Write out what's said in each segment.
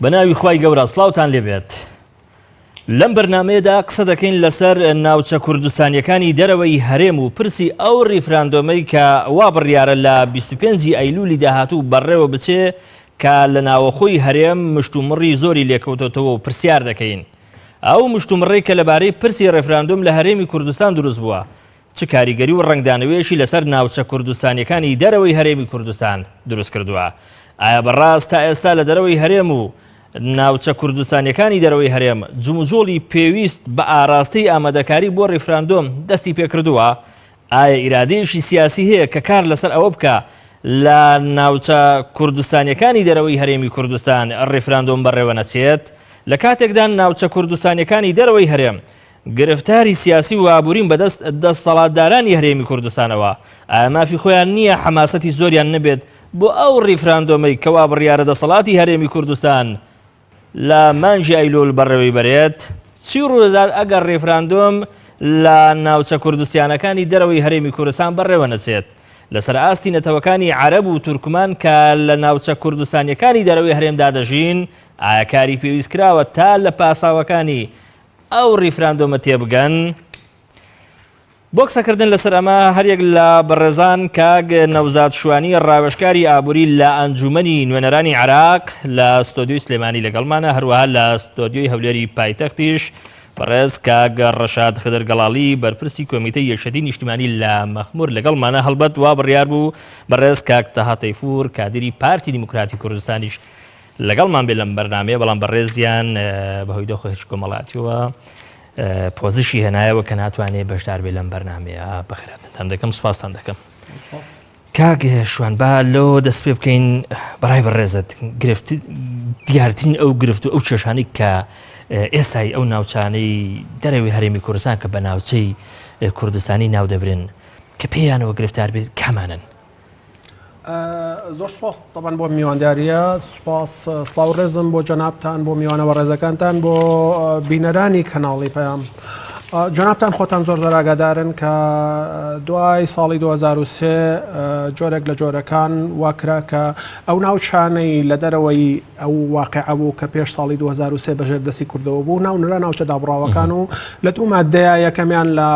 بەناوی خوای گەورە سڵاوتان لێبێت. لەم بەرنامەیەدا قسە دەکەین لەسەر ناوچە کوردستانیەکانی دەرەوەی هەرێم و پرسی ئەو ڕیفراندۆمەی کە وا بڕیارە لە 25 ئەیلولی داهاتوو بەڕێوە بچێ کە لە ناوەخۆی هەرێم مشتومڕی زۆری لێکەوتەوە و پرسیار دەکەین. ئەو مشتومڕی کە لەبارەی پرسی ڕیفراندۆم لە هەرێمی کوردستان دروست بووە، چ کاریگەری و ڕنگدانەوەیەشی لەسەر ناوچە کوردستانیەکانی دەرەوەی هەرێمی کوردستان دروست کردووە؟ ئایا بەڕاست تا ئێستا لە دەرەوەی هەرێم و ناوچە کوردستانیەکانی دەرەوەی هەرێم جموجۆڵی پێویست بە ئاراستەی ئامادەکاری بۆ ڕیفراندۆم دەستی پێکردووە؟ ئایا ئیرادەیەشی سیاسی هەیە کە کار لەسەر ئەوە بکە لە ناوچە کوردستانیەکانی دەرەوەی هەرێمی کوردستان ڕیفراندۆم بەڕێوە نەچێت؟ لە کاتێکدا ناوچە کوردستانیەکانی دەرەوەی هەرێم گرفتاری سیاسی و ئابوورین بەدەست دەسەڵاتدارانی هەرێمی کوردستانەوە، ئایا مافی خۆیان نییە حەماسەتی زۆریان نەبێت بۆ ئەو ڕیفراندۆمەی کەوا بڕیارە دەسەڵاتی هەرێمی کوردستان لە مانجی ئەیلۆل بەڕێوەی بەرێت؟ چی ڕوودەدات ئەگەر ڕیفراندۆم لە ناوچە کوردستانەکانی دەرەوەی هەرێمی کوردستان بەڕێوە نەچێت؟ لەسەر ئاستی نەتەوەکانی عەرەب و تورکمان کە لە ناوچە کوردستانیەکانی دەرەوەی هەرێمدا دەژین، ئایا کاری پێویست کراوە تا لە پاساوەکانی ئەو ڕیفراندۆمە تێبگەن؟ بۆ قسەکردن لەسەر ئەمە هەرێک لە بەڕێزان کاگ نەوزاد شوانی ڕاوێژکاری ئابووری لە ئەنجومەنی نوێنەرانی عێراق لە ستۆدیۆی سلێمانی لەگەڵمانە، هەروەها لە ستۆدیۆی هەولێری پایتەختیش بەڕێز کاگ ڕەشاد خدر گەڵاڵی بەرپرسی کۆمیتەی یەکشەتی نیشتیمانی لە مەخمور لەگەڵمانە، هەڵبەت وا بڕیار بوو بەڕێز کاگ تەها تەیفور کادری پارتی دیموکراتی کوردستانیش لەگەڵمان بێ لەم بەرنامەیە، بەڵام بەڕێزیان بەهۆی دۆخی هیچ کۆمەڵاتیەوە پۆزیشی هێنایەوە کە ناتوانێت بەشدار بێ لەم بەرنامەیە. بەخێراتتان دەکەم، سوپاسان دەکەم. کاگ شوان با لەوە دەست پێ بکەین بەڕای بەڕێزت دیارترین ئەو گرفت و ئەو کێشانەی کە ئێستای ئەو ناوچانەی دەرەوەی هەرێمی کوردستان کە بە ناوچەی کوردستانی ناو دەبرن کە پێیانەوە گرفتار بێت کامانن؟ زۆر سپاس طبعاً بۆ میوانداریە، سپاس سڵاو ڕێزم بۆ جەنابتان، بۆ میوانەوە ڕێزەکانتان، بۆ بینەرانی کەناڵی پەیام. جەنابتان خۆتان زۆر ئاگادارن کە دوای ساڵی 2003 جۆرێک لە جۆرەکان واکرا کە ئەو ناوچانەی لە دەرەوەی ئەو واقعە بوو کە پێش ساڵی 2003 بەژێر دەستی کردەوە بوو ناونرا ناوچە دابڕاوەکان و لە دوو مادەیە یەکەمیان لە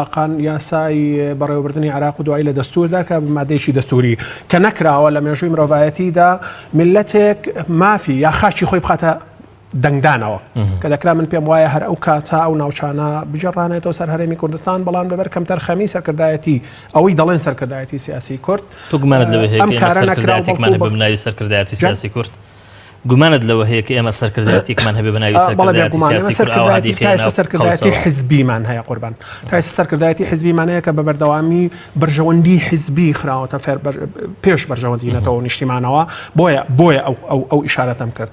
یاسای بەڕێوەبردننی عێراق و دوای لە دەستوردا کە مادەیەکی دەستوری کە نەکراوە لە مێژووی مرۆڤایەتیدا میلەتێک مافی یا خاچی خۆی بخاتە دەنگدانەوە کە دەکرا من پێم وایە هەر ئەو کاتا ئەو ناوچانە بجێڕانێتەوە سەر هەرێمی کوردستان، بەڵام لەبەر کەمتەر خەمی سەرکردایەتی ئەوەی دەڵێن سەرکردایەتی سیاسی کورد. تو گومانت لەوە هەیە کە سەرکردایەتێکمان هەبێ بناوی سەرکردایەتی سیاسی کورد؟ گومانت لەوە هەیە کە ئێمە سەرکردایەتێکمان هەبێ بناوی سەرکردایەتی سیاسی کورد؟ تایسە سەرکردایەتی حزبیمان هەیە قوربان، تایسە سەرکردایەتی حزبیمان هەیە کە بە بەردەوامی بەرژەوەندی حزبی خراوەتە پێش بەرژەوەندی نەتەوە نیشتیمانەوە، بۆیە ئەو ئیشارەتم کرد.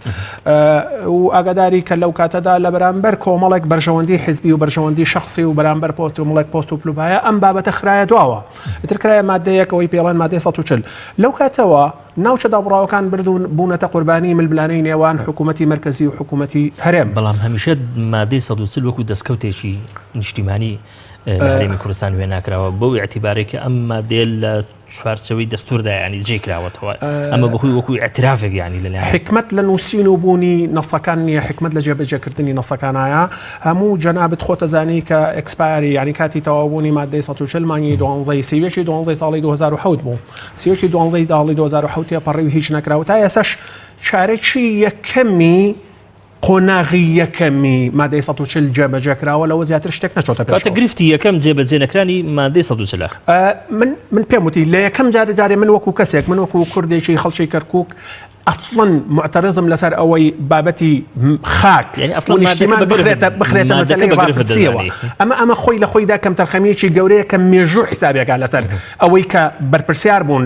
و ئاگاداری کە لەو کاتەدا لە بەرامبەر کۆمەڵێک بەرژەوەندی حزبی و بەرژەوەندی شخصی و بەرامبەر پۆستمڵێک پۆست و پلوبایە ئەم بابەتە خرایە دواوە، ئیتر کرایە مادەیەکەوەی پێڵێن مادەی 140. لەو کاتەوە ناوچە دابڕاوەکان بردون بوونەتە قوربانی ململانەی نێوان حکوومەتی مرکزی و حکوومەتی هەرێم. بەڵام هەمیشە مادەی 140 وەکو دەستکەوتێکی نیشتیمانی هەرێمی کوردستان وێ ناکراوە بەو ئەعتیبارێک کە ئەم مادەیە لە چوارچەوەی دەستوردا یعنی جێکراوەتەوە، ئەمە بەخۆی وەکوی ئەترافێک یعنی لەلایەن حکمت لە نووسین و بوونی نەسەکان نییە، حکمت لە جێبەجێکردنی نەسەکانایە. هەموو جەنابەت خۆتە زانی کە ئەکسپایری یعنی کاتی تەواوبوونی مادەی 140 مانگی 12 سیوێکی 12 ساڵی 2007 بوو، سیوێکی 12 ساڵی 2007 تێپەڕی و هیچ نەکراوە. تا ئێساش چارەکی یەکەمی قۆناغی یەکەمی مادەی 140 جێبەجێکراوە، لەوە زیاتر شتێک نەچۆتە پێش. کاتە گرفتی یەکەم جێبەجێ نەکرانی مادەی 140 من پێم وتی لە یەکەم جارێ من وەکو کەسێک، من وەکو کوردێکی خەڵکی کەرکووک ئەسڵەن معتەرزم لەسەر ئەوەی بابەتی خاک نیشتیمان بخرێتە مەسەلەی ڕاپرسیەوە. ئەمە خۆی لە خۆیدا کەم تەرخەمیەکی گەورەیە کە مێژوو حیسابێکا لەسەر ئەوەی کە بەرپرسیار بوون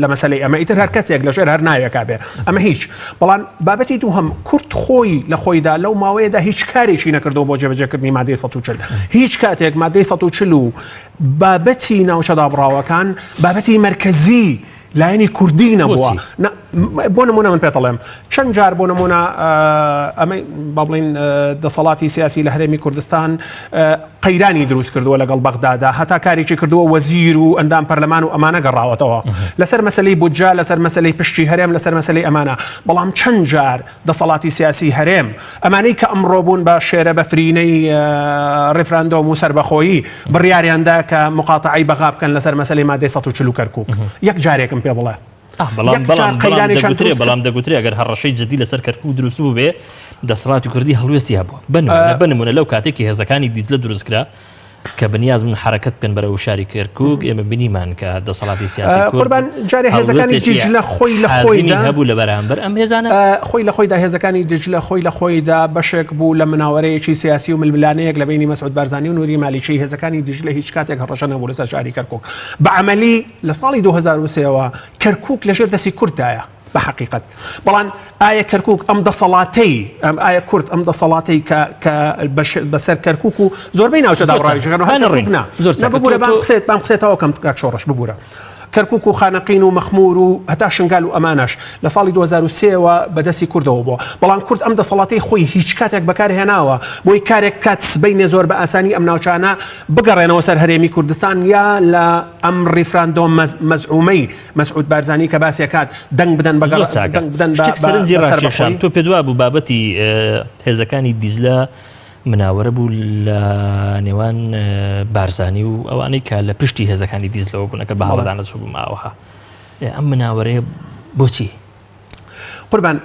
لە مەسەلەی ئەمە، ئیتر هەر کەسێک لە ژێر هەر ناوێکا بێ ئەمە هیچ. بەڵام بابەتی دووهەم کورد خۆی لە خۆیدا لەو ماوەیەدا هیچ کارێکی نەکردەوە بۆ جێبەجێکردنی مادەی 140. هیچ کاتێک مادەی 140 و بابەتی ناوچە دابڕاوەکان بابەتی مرکزی لایەنی کوردی نەبووە. بۆ نمونە من پێ دەڵێم چەند جار بۆ نمونە ئەمە با بڵین دەسەڵاتی سیاسی لە هەرێمی کوردستان قەیرانی دروست کردووە لەگەڵ بەغدادا هەتا کارێکی کردووە وەزیر و ئەندام پەرلەمان و ئەمانە گەڕاوەتەوە لەسەر مەسەلەی بودجا لەسەر مەسەلەی پشتی هەرێم لەسەر مەسەلەی ئەمانە بەڵام چەند جار دەسەڵاتی سیاسی هەرێم ئەمانەی کە ئەمڕۆ بوون بە شێرە بەفرینەی ڕێفراندۆم و سەربەخۆیی بڕیاریاندا کە مقاتعی بەغا بکەن لەسەر مەسەلەی مادەی 140 کەرکووک یەک جارێکم پێ بڵێ بەڵام دەگوترێ ئەگەر هەڕەشەی جدی لەسەر کەرکووک دروست بوو بێ دەسەڵاتی کوردی هەڵوێستی هەبووە بنمونە لەو کاتێکی هێزەکانی دیجلە دروستکرا کە بەنیاز من حرەکەت بکەن بەرەو شاری کەرکووک ئێمە بینیمان کە دەسەڵاتی سیاسی قوربان جارێ هێزەکانی دیجلە خۆی لە خۆیدا هەبوو لە بەرامبەر ئەم هێزانە خۆی لە خۆیدا هێزەکانی دیجلە خۆی لە خۆیدا بەشێک بوو لە مناوەرەیەکی سیاسی و ململانەیەک لە بینی مەسعود بارزانی و نوری مالیچی هێزەکانی دیجلە هیچ کاتێک هەڕەشە نەبوو لەسەر شاری کەرکووک بەعەمەلی لە ساڵی 2003ەوە کەرکووک لەژێر دەستی کوردایە بحقيقة بلان آية كركوك أم دصلاتي أم آية كرد أم دصلاتي بسر كركوكو زور بينا وش دار رايج كانوا هنا ربنا بقوله بام قصيت هوا كم كشورش بقوله كركوك وخانقين ومخمور وهتا شنقال وأمانش لصالي 2003 بدسي كرد وبو بلان كرد أم دصلاتي خوي هيج كاتك بكاره هناوا بوي كارك كاتس بين زور بأساني أم ناوشانا بقرينا وسر هريمي كردستان يا لا أم ريفراندوم مزعومي مسعود بارزاني كباسي كات دنگ بدن بقر دنگ بدن بسر بخوي تو بدوا أبو بابتي هزكاني ديزلا مناوەرە بوو لە نێوان بارزانی و ئەوانەی کە لە پشتی هێزەکانی دیزلەوە بوونەکە بە هەڵدانە چوو بووماوەها ئەم مناوەرەیە بۆچی؟ قوربان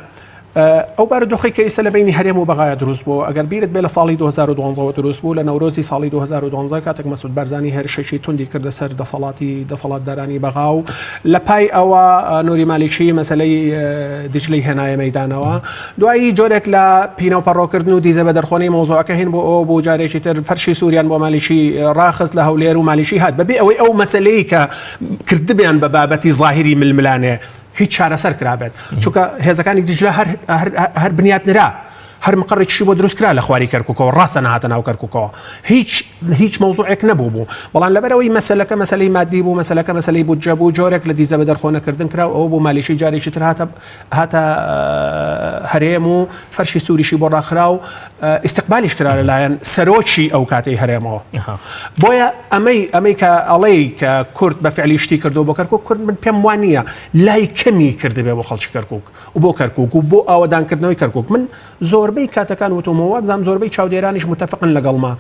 ئەو بارودۆخی کە ئێستا لە بینی هەرێم و بەغایە دروست بوو ئەگەر بیرت بێ لە ساڵی 2012 دروست بوو لە نەورۆزی ساڵی 2012 کاتێک مەسعود بارزانی هێرشێکی توندی کردە سەر دەسەڵاتدارانی بەغا و لە پای ئەوە نوری مالیچی مەسەلەی دیجلەی هێنایە مەیدانەوە دوایی جۆرێک لە پینە و پەڕۆکردن و دیزە بە دەرخۆنەی مۆزوعەکە هێن بۆ جارێکی تر فەرشی سووریان بۆ مالیچی ڕاخست لە هەولێر و مالیچی هات بەبێ ئەوەی ئەو مەسەلەی کە کردبیان بە بابەتی ظاهری ململانێ هیچ چارەسەر کرابێت چونکە هێزەکانی دیجلە هەر بنیات نرا هەر مقڕێکشی بۆ دروستکرا لە خواری کەرکووکەوە ڕاستە نهاتە ناو کەرکووکەوە هیچ مەوزوعێک نەبوو بوو بەڵام لەبەرەوەی مەسەلەکە مەسەلەی مادی بوو مەسەلەکە مەسەلەی بودجە بوو جۆرێک لە دیزە بە دەرخۆنەکردن کرا ئەو بۆ مالیشی جارێکی تر هاتە هەرێم و فەرشی سووریشی بۆ ڕاخرا و ئیستقبالیش کرا لەلایەن سەرۆکی ئەو کاتەی هەرێمەوە بۆیە ئەمەی کە ئەڵەی کە کورد بە فعلی شتی کردو بۆ کەرکووک کورد من پێم وانە لای کەمی کردبێ بۆ خەڵکی کەرکووک و بۆ کەرکووک و بۆ ئاوەدانکردنەوەی کەرکووک من زۆربەی کاتەکان وتۆمەوە بزانام زۆربەی چاودێرانیش متفقن لەگەڵما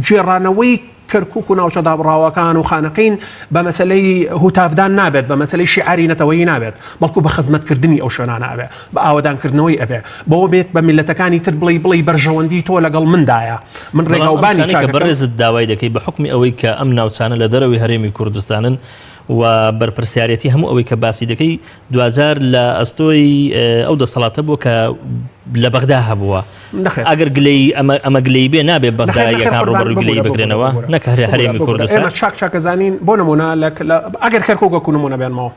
جێڕانەوەی کەرکووک و ناوچە دابڕاوەکان و خانەقین بە مەسەلەی هوتافدان نابێت بە مەسەلەی شیعاری نەتەوەیی نابێت بەڵکو بە خزمەتکردنی ئەو شوێنانە ئەبێ بە ئاوەدانکردنەوەی ئەبێ بەوە بێت بە میلەتەکانی تر بڵی بەرژەوەندی تۆ لەگەڵ مندایە من ڕێگاوبانی چاکە بەڕێزت داوای دەکەی بە حکمی ئەوەی کە ئەم ناوچانە لە دەرەوەی هەرێمی کوردستانن و بەرپرسیارەتی هەموو ئەوەی کە باسی دەکەی دوزار لە ئەستۆی ئەو دەسەڵاتە بووە کە لە بەغدا هەبووە ئەگەر گلەی ئەمە گلەی بێ نابێت بەغدا یەکان ڕۆبەڕووی گلەی بگرێنەوە نەکە هەرێمی کوردستان ئێمە چاکەزانین بۆ نمونە ئەگەر کەرکووک نمونە بێنمەوە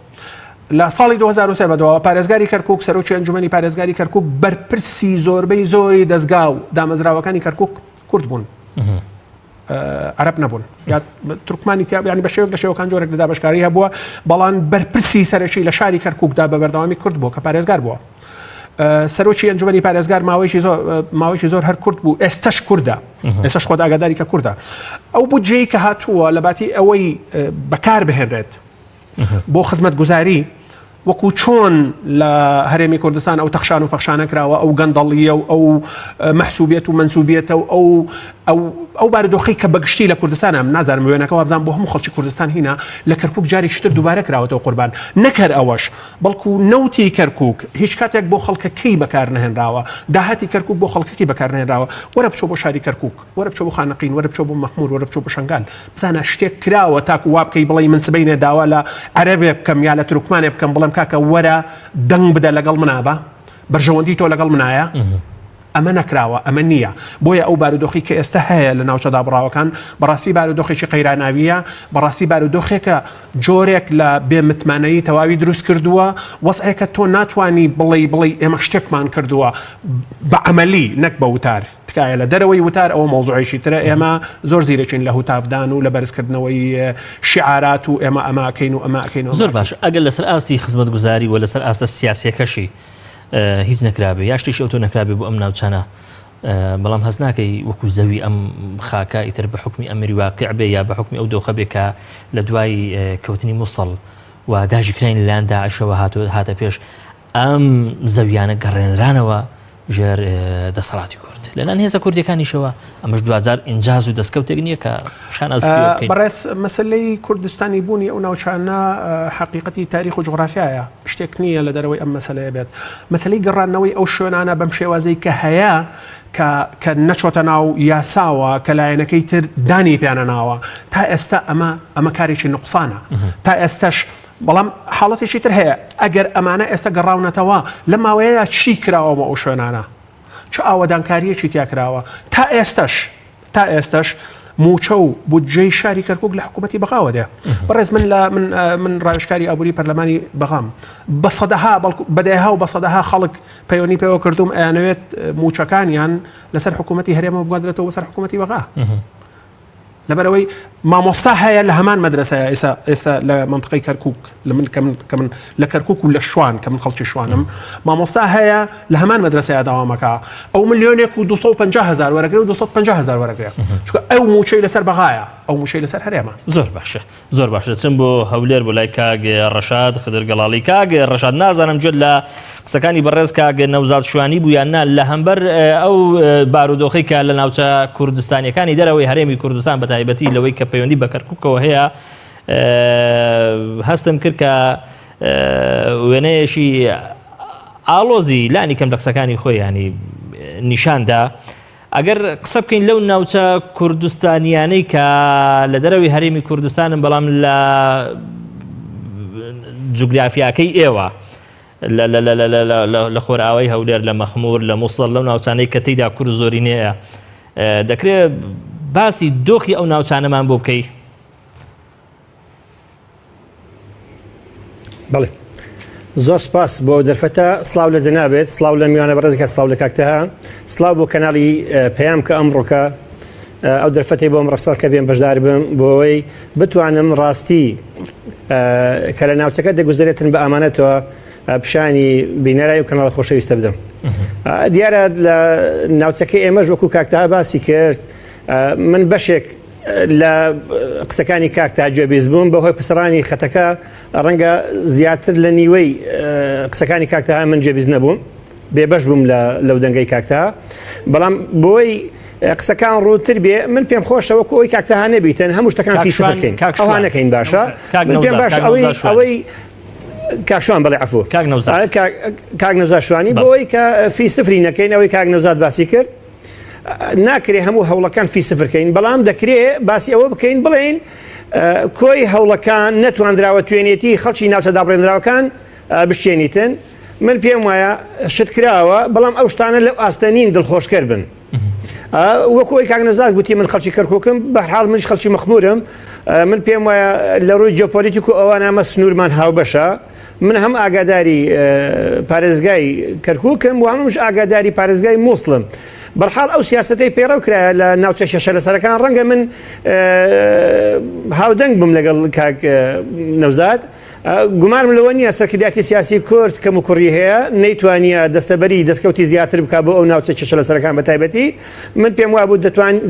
لە ساڵی 2003 بەدەوە پارێزگاری کەرکووک سەرۆکی ئەنجومەنی پارێزگاری کەرکووک بەرپرسی زۆربەی زۆری دەستگا و دامەزراوەکانی کەرکووک کورد بوون عرب نەبوون یا تورکمانی ینی بە شێوەیەک لە شێوەکان جۆرێک لە دابەشکاری هەبووە بەڵام بەرپرسی سەرەکی لە شاری کەرکووکدا بە بەردەوامی کورد بووە کە پارێزگار بووە سەرۆکی ئەنجومەنی پارێزگار ماوەیەکی زۆر هەر کورد بوو ئێستش کووردە ئێستش خۆت ئاگاداری کە کووردە ئەو بودجەی کە هاتووە لە باتی ئەوەی بەکار بهێنرێت بۆ خزمەتگوزاری وەکو چۆن لە هەرێمی کوردستان ئەو تەخشان و پەخشانە کراوە ئەو گەندەڵیە و ئەو مەحسوبیت و منسوبیتە و ئەو بارودۆخی کە بەگشتی لە کوردستانە نازانم وێنەکەەوە بزان بۆ هەموو خەڵکی کوردستان هینا لە کەرکووک جارێکی تر دووبارە کراوەتەوە قوربان نەکەر ئەوەش بەڵکو نەوتی کەرکووک هیچ کاتێک بۆ خەڵکەکەی بەکار نەهێنراوە داهاتی کەرکووک بۆ خەڵکەکەی بەکار نهێنراوە وەرە بچۆ بۆ شاری کەرکووک وەرە بچۆ بۆ خانەقین وەرە بچۆ بۆ مەخمور وەرە بچۆ بۆ شنگال بزانە شتێک کراوە تاکو وا بکەی بڵێ من سبەینێ داوا لە عەرەبێ بکەم یا لە تورکمانێ بکەم بڵێم کاکە وەرە دەنگ بدە لەگەڵ منابە بەرژەوەندی تۆ لەگەڵ منایە ئەمە نەکراوە ئەمە نییە بۆیە ئەو بارودۆخی کە ئێستا هەیە لە ناوچە دابڕاوەکان بەڕاستی بارودۆخێکی قەیراناویە بەڕاستی بارودۆخێکە جۆرێک لە بێمتمانەیی تەواوی دروست کردووە وەزعێکە تۆ ناتوانی بڵێ ئێمە شتێکمان کردووە بە عەمەلی نەک بە وتار تکە تکایە لە دەرەوەی وتار ئەوە مۆزوعێکی ترە ئێمە زۆر زیرەکەین لە هوتافدان و لە بەرزکردنەوەی شعارات و ئێمە ئەماکەین و ئەماکەین زۆر باش ئەگەر لەسەر ئاستی خزمەتگوزاری و لەسەر ئاستە سیاسیەکەشی هیچ نەکرابێ یا شتێکی ئەوتۆ نەکرابێ بۆ ئەم ناوچانە بەڵام هەست ناکەی وەکو زەوی ئەم خاکە ئیتر بە حکمی ئەمری واقع بێ یا بە حکمی ئەو دۆخە بێ کە لە دوای کەوتنی مووسڵ و داژیکراین لەلایەن داعشەوە هاتە پێش ئەم زەویانە گەڕێنرانەوە ژێر دەسەڵاتی کورد لەلایەن هێزە کوردیەکانیشەوە ئەمەش دوزار ئینجاز و دەستکەوتێک نییە کە شان ئەزکەین بەڕێز مەسلەی کوردستانی بوونی ئەو ناوچانە حقیقەتی تاریخ و جغرافیایە شتێک نییە لە دەرەوەی ئەم مەسلەیە بێت مەسلەی گەڕانەوەی ئەو شوێنانە بەم شێوازەی کە هەیە کە نەچۆتە ناو یاساوە کە لایەنەکەی تر دانی پیانە ناوە تا ئێستا ئەمە کارێکی نقصانە تا ئێستش بەڵام حاڵەتێکی تر هەیە ئەگەر ئەمانە ئێستا گەڕاونەتەوە لە ماوەیە چی کراوەمە ئەو شوێنانە چ ئاوەدانکاریەکی تیا کراوە تا ئێستش موچە و بودجەی شاری کەرکووک لە حکوومەتی بەغاوە دێ بەڕێز من ڕاوێژکاری ئابووری پەرلەمانی بەغام بە سەدەها بەدەیها و بە سەدەها خەڵک پەیوەنی پێوە کردوم ئەیانەوێت موچەکانیان لەسەر حکوومەتی هەرێمە بگوازرێتەوە بەسەر حکوومەتی بەغا لەبەرەوەی مامۆستا هەیە لە هەمان مەدرسەیە ئێستا لە منطقەی کەرکووک لە من لە کەرکووک و لە شوان کە من خەڵکی شوانم مامۆستا هەیە لە هەمان مەدرسەیە داوامەکە ئەو ملیۆنێک و 250,000 وەرەگرێ و 250,000 وەرەگرێ چونکە ئەو موچەی لەسەر بەغایە ئەو موچەی لەسەر هەرێمە زۆر باشە چم بۆ هەولێر بۆ لای کاگێ ڕەشاد خدر گەڵاڵی کاگێ ڕەشاد نازانم جۆت لە قسەکانی بەڕێز کاگە نەوزاد شوانی بوو یان نا لە هەمبەر ئەو بارودۆخی کە لە ناوچە کوردستانیەکانی دەرەوەی هەرێمی کوردستان بە تایبەتی لەوەی کە پەیوەندی بە کەرکووکەوە هەیە هەستم کرد کە وێنەیەشی ئاڵۆزی لانی کەم لە قسەکانی خۆی ینی نیشاندا ئەگەر قسە بکەین لەو ناوچە کوردستانیانەی کە لە دەرەوەی هەرێمی کوردستانن بەڵام لە جوگرافیاکەی ئێوە لە خۆرئاوای هەولێر لە مەخمور لە مووسڵ لەو ناوچانەی کە تێیدا کورد زۆری نەیە دەکرێت باسی دۆخی ئەو ناوچانەمان بۆ بکەی بەڵێ زۆر سپاس بۆ دەرفەتە سلااو لە جەنابێت سلااو لە میوانە بەڕێزەکە سلااو لە کاکتەها سلااو بۆ کەناڵی پەیام کە ئەمڕۆکە ئەو دەرفەتی بۆم ڕەسەڵ کە بێن بەشدار بم بۆەوەی بتوانم ڕاستی کە لە ناوچەکە دەگوزارێتن بە ئامانەتەوە پیشانی بینەرایی و کەناڵ خۆشەویستە بدەم دیارە لە ناوچەکەی ئێمەش وەکو کاکتەها باسی کرد من بەشێک لە قسەکانی کاکتا گوێبیست بووم بەهۆی پسڕانی خەتەکە ڕەنگە زیاتر لە نیوەی قسەکانی کاکتەها من گوێبیست نەبووم بێبەش بووم لەو دەنگەی کاکتەها بەڵام بۆی قسەکان ڕووتر بێ من پێم خۆشە وەکو ئەوی کاکتەها نەبیتن هەموو شتەکان فیسفەکەین ئەوها نەکەین باشە من پێم باش ئەوەی کاکشوان بەڵێ عەفو کاک نەوزاد شوانی بۆی کە فی سفری نەکەین ئەوەی کاک نەوزاد باسی کرد ناکرێ هەموو هەوڵەکان فی سفرکەین بەڵام دەکرێت باسی ئەوە بکەین بڵێن کۆی هەوڵەکان نەتواندراوە توێنێتی خەڵکی ناوچە دابڕێنراوەکان بشتێنیتن من پێم وایە شت کراوە بەڵام ئەو شتانە لەو ئاستەنین دڵخۆشکەر بن وەکوی کاک نەوزاد گوتی من خەڵکی کەرکووکم بەحاڵ منش خەڵکی مەخمورم من پێم وایە لە ڕووی جیۆپۆلیتیک و ئەوانە ئەمە سنوورمان هاوبەشە من هەم ئاگاداری پارێزگای کەرکووکم و هەمووش ئاگاداری پارێزگای مووسڵم بەرحاڵ ئەو سیاستەی پێڕەو کرایە لە ناوچە شەشە لە سەرەکان ڕەنگە من هاودەنگ بم لەگەڵ کاک نەوزاد گومانم لەوە نییە سەرکردایەتی سیاسی کورد کەم و کوڕی هەیە نەیتوانیە دەستەبەری دەستکەوتی زیاتر بکات بۆ ئەو ناوچە شەشە لە سەرەکان بە تایبەتی من پێم وابوو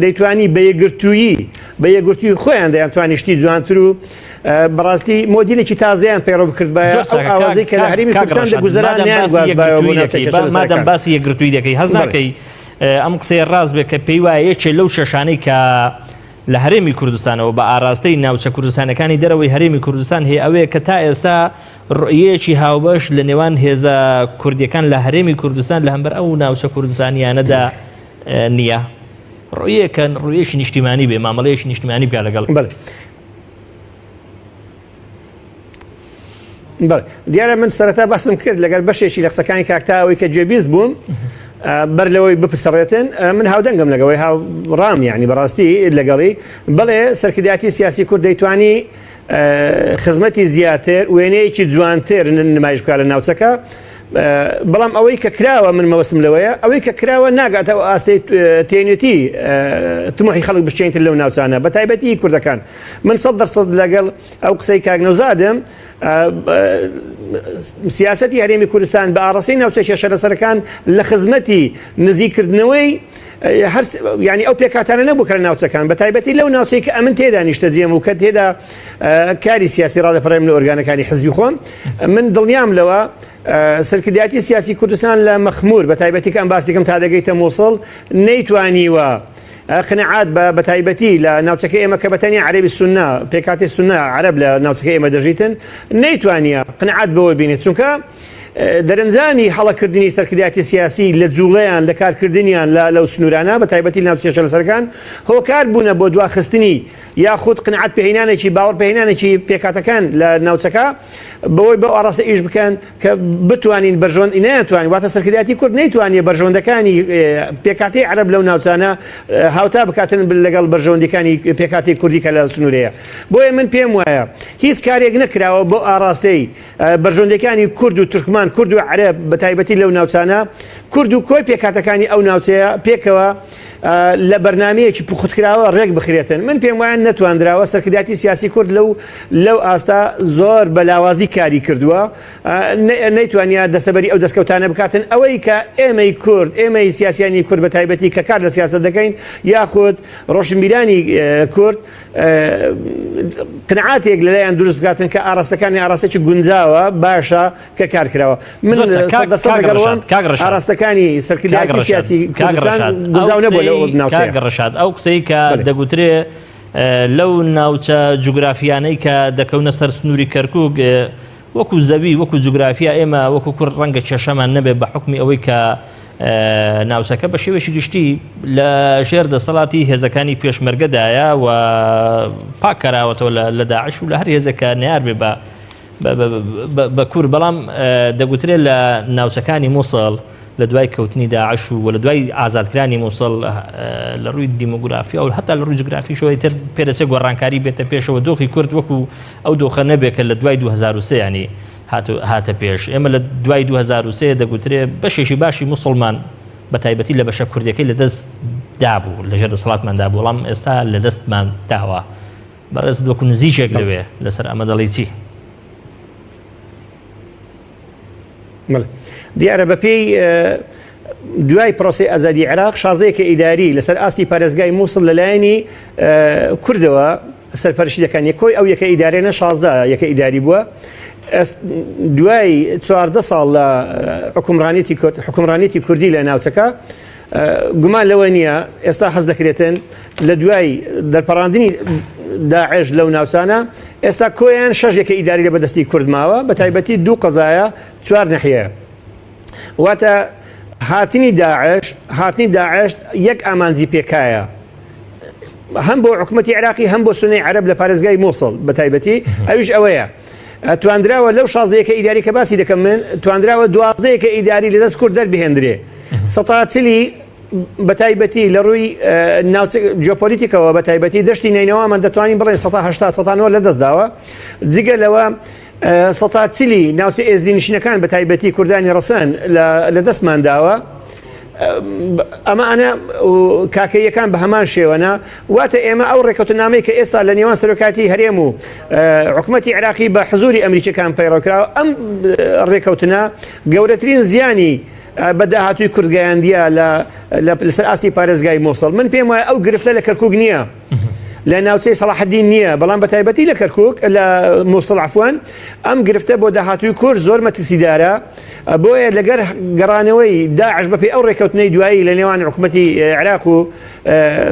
دەیتوانی بە یەکگرتووی خۆیان دەیانتوانی شتی جوانتر و بەڕاستی مۆدیلێکی تازەیان پێڕۆ بکرد بە ئاوازەی کە لە هەرێمی کوردستان دەگوزاران مادەم باسی یەکگرتووی دەکەی هەز ناکەی ئەم قسەی ڕاست بێت کە پێی وایە یەکێ لەو شەشانەی کە لە هەرێمی کوردستانەوە بە ئاراستەی ناوچە کوردستانەکانی دەرەوەی هەرێمی کوردستان هەیە ئەوەیە کە تا ئێستا ڕۆیەکی هاوبەش لە نێوان هێزە کوردیەکان لە هەرێمی کوردستان لە هەمبەر ئەو ناوچە کوردستانیانەدا نییە ڕۆیەکەن ڕویەکی نیشتیمانی بێ مامەڵەیەکی نیشتیمانی بکات لەگەڵ دیارە من سەرەتا باسم کرد لەگەر بەشێکی لە قسەکانی کاکتاوەی کە گوێبیست بووم بەر لەوەی بپسڕێتن من هاودەنگم لەگەڵی هاوڕام یعنی بەڕاستی لەگەڵی بڵێ سەرکردایەتی سیاسی کورد دەیتوانی خزمەتی زیاتر وێنەیەکی جوانتر نمایش بکات لە ناوچەکە بەڵام ئەوەی کە کراوە من مەوەسم لەوەیە ئەوەی کە کراوە ناگاتەوە ئاستی تێنێتی تمۆحی خەڵک بشێنتر لەو ناوچانە بە تایبەتی کوردەکان من 100% لەگەڵ ئەو قسەی کاگنەوزادم سیاسەتی هەرێمی کوردستان بە ئاڕاستەی ناوچە شەرەسەرەکان لە خزمەتی نزیکردنەوەی ینی ئەو پێکاتانە نەبوو کە لە ناوچەکان بە تایبەتی لەو ناوچەی کە ئەمن تێدا نیشتەجێم و کە تێدا کاری سیاسی ڕادەپەڕێم لە ئۆرگانەکانی حزبی خۆم من دڵنیام لەوە سەرکردایەتی سیاسی کوردستان لە مەخمور بە تایبەتی کە ئەم باسیکەم تا دەگەیتە مووسڵ نەیتوانیوە قناعات بە تایبەتی لە ناوچەکە ئێمە کە بەتەنیا عەرەبی سوننا پێکاتی سوننا عەرەب لە ناوچەکە ئێمە دەژیتن نەیتوانیە قناعات بەوە بینێت چونکە دەرەنجانی هەڵەکردنی سەرکردایەتی سیاسی لە جوڵەیان لە کارکردنیان لەو سنوورانە بە تایبەتی ناوچە شەرەسەرەکان هۆکار بوونە بۆ دواخستنی یاخود قناعات پێهێنانێکی باوەڕ پێهێنانێکی پێکاتەکان لە ناوچەکە بەوەی بە ئاڕاستە ئیش بکەن کە بتوانین بەرژۆن نەیەتوانین واتە سەرکردایەتی کورد نەیتوانێت بەرژۆندەکانی پێکاتی عەرەب لەو ناوچانە هاوتا بکاتن لەگەڵ بەرژۆندەکانی پێکاتی کوردی کە لە سنوورەیە بۆیە من پێم وایە هیچ کارێک نەکراوە بۆ ئاڕاستەی بەرژۆندەکانی کورد و تورکمان کورد و عەرەب بە تایبەتی لەو ناوچانە کورد و کۆی پێکاتەکانی ئەو ناوچەیە پێکەوە لە بەرنامەیەکی پوختکراوە ڕێک بخرێتن من پێم وایە نەتواندراوە سەرکردایەتی سیاسی کورد لەو ئاستا زۆر بەلاوازی کاری کردووە نەیتوانیا دەسەبەری ئەو دەستکەوتانە بکاتن ئەوەی کە ئێمەی کورد ئێمەی سیاسیانی کورد بە تایبەتی کە کار لە سیاست دەکەین یاخود ڕۆشنبیرانی کورد قناعاتێک لەلایەن دروست بکاتن کە ئاراستەکانی ئاراستێکی گونجاوە باشە کە کار کراوە من ئاراستەکانی سەرکردایەتی سیاسی کوردستان گونجاو نەبووە کاگەڕەشاد ئەو قسەی کە دەگوترێ لەو ناوچە جوگرافیانەی کە دەکەونە سەر سنووری کەرکووک وەکو زەوی وەکو جوگرافیا ئێمە وەکو کورد ڕەنگە کێشەمان نەبێت بە حکمی ئەوەی کە ناوچەکە بە شێوەیەکی گشتی لە ژێر دەسەڵاتی هێزەکانی پێشمەرگەدایە و پاک کراوەتەوە لە داعش و لە هەر هێزەکە نەیار بێ بە کورد بەڵام دەگوترێت لە ناوچەکانی مووسڵ لە دوای کەوتنی داعش و لە دوای ئازادکرانی مووسڵ لە ڕووی دیموگرافیا و هەتا لە ڕووی جوگرافیشەوەی تر پێدەچێت گۆڕانکاری بێتە پێشەوە دۆخی کورد وەکو ئەو دۆخە نەبێت کە لە دوای 2003 ینی هاتە پێش ئێمە لە دوای 2003 دەگوترێت بەشێکی باشی موسڵمان بە تایبەتی لە بەشە کوردەکەی لە دەست دابوو لە ژێر دەسەڵاتماندا بوو بەڵام ئێستا لە دەستمان داوە بەڕێز وەکو نزیکێک لەوێ لەسەر ئەمە دەڵی چی دیارە بەپێی دوای پرۆسی ئازادی عێراق شازەیەکە ئیداری لەسەر ئاستی پارێزگای مووسڵ لەلایەنی کوردەوە سەرپەرشتی دەکەن یەکۆی ئەو یەکە ئیدارێنە 16 یەکە ئیداری بووە دوای 14 ساڵ لە حکومڕانێتی کوردی لە ناوچەکە گومان لەوە نییە ئێستا حەز دەکرێتن لە دوای دەرپەڕاندنی داعش لەو ناوچانە ئێستا کۆیان 6 یەکە ئیداری لە بەدەستی کورد ماوە بە تایبەتی 2 قەزایە 4 نەحیە واتە هاتنی داعش یەک ئامانجی پێکایە هەم بۆ حکومەتی عێراقی هەم بۆ سونەی عەرەب لە پارێزگای مووسڵ بە تایبەتی ئەویش ئەوەیە تواندراوە لەو 16 یەکە ئیداری کە باسی دەکەم من تواندراوە 12 یەکە ئیداری لەدەست کورد دەربهێنرێ سەتاچلی بە تایبەتی لە ڕووی جیۆپۆلیتیکەوە بە تایبەتی دەشتی نینەوەمان دەتوانین بڵێن 1970 لە دەستداوە جگە لەوە سەتاچلی ناوچە ئێزدی نشینەکان بە تایبەتی کوردانی ڕەسەن لە دەستمان داوە ئەمانە کاکەیەکان بە هەمان شێوەنە واتە ئێمە ئەو ڕێکەوتنامەی کە ئێستا لە نێوان سەرۆکاتی هەرێم و حکومەتی عێراقی بە حزوری ئەمریکیەکان پەیڕەوکراوە ئەم ڕێکەوتنە گەورەترین زیانی بە داهاتووی کوردگەیاندیە لەسەر ئاستی پارێزگای مووسڵ من پێم وایە ئەو گرفتە لە کەرکووک نییە لە ناوچەی سەلاحەدین نییە بەڵام بە تایبەتی لە کەرکووک لە مووسڵ عەفوان ئەم گرفتە بۆ داهاتووی کورد زۆر مەترسیدارە بۆیە لەگەر گەڕانەوەی داعش بەپێی ئەو ڕێکەوتنەی دوایی لە نێوان حکومەتی عێراق و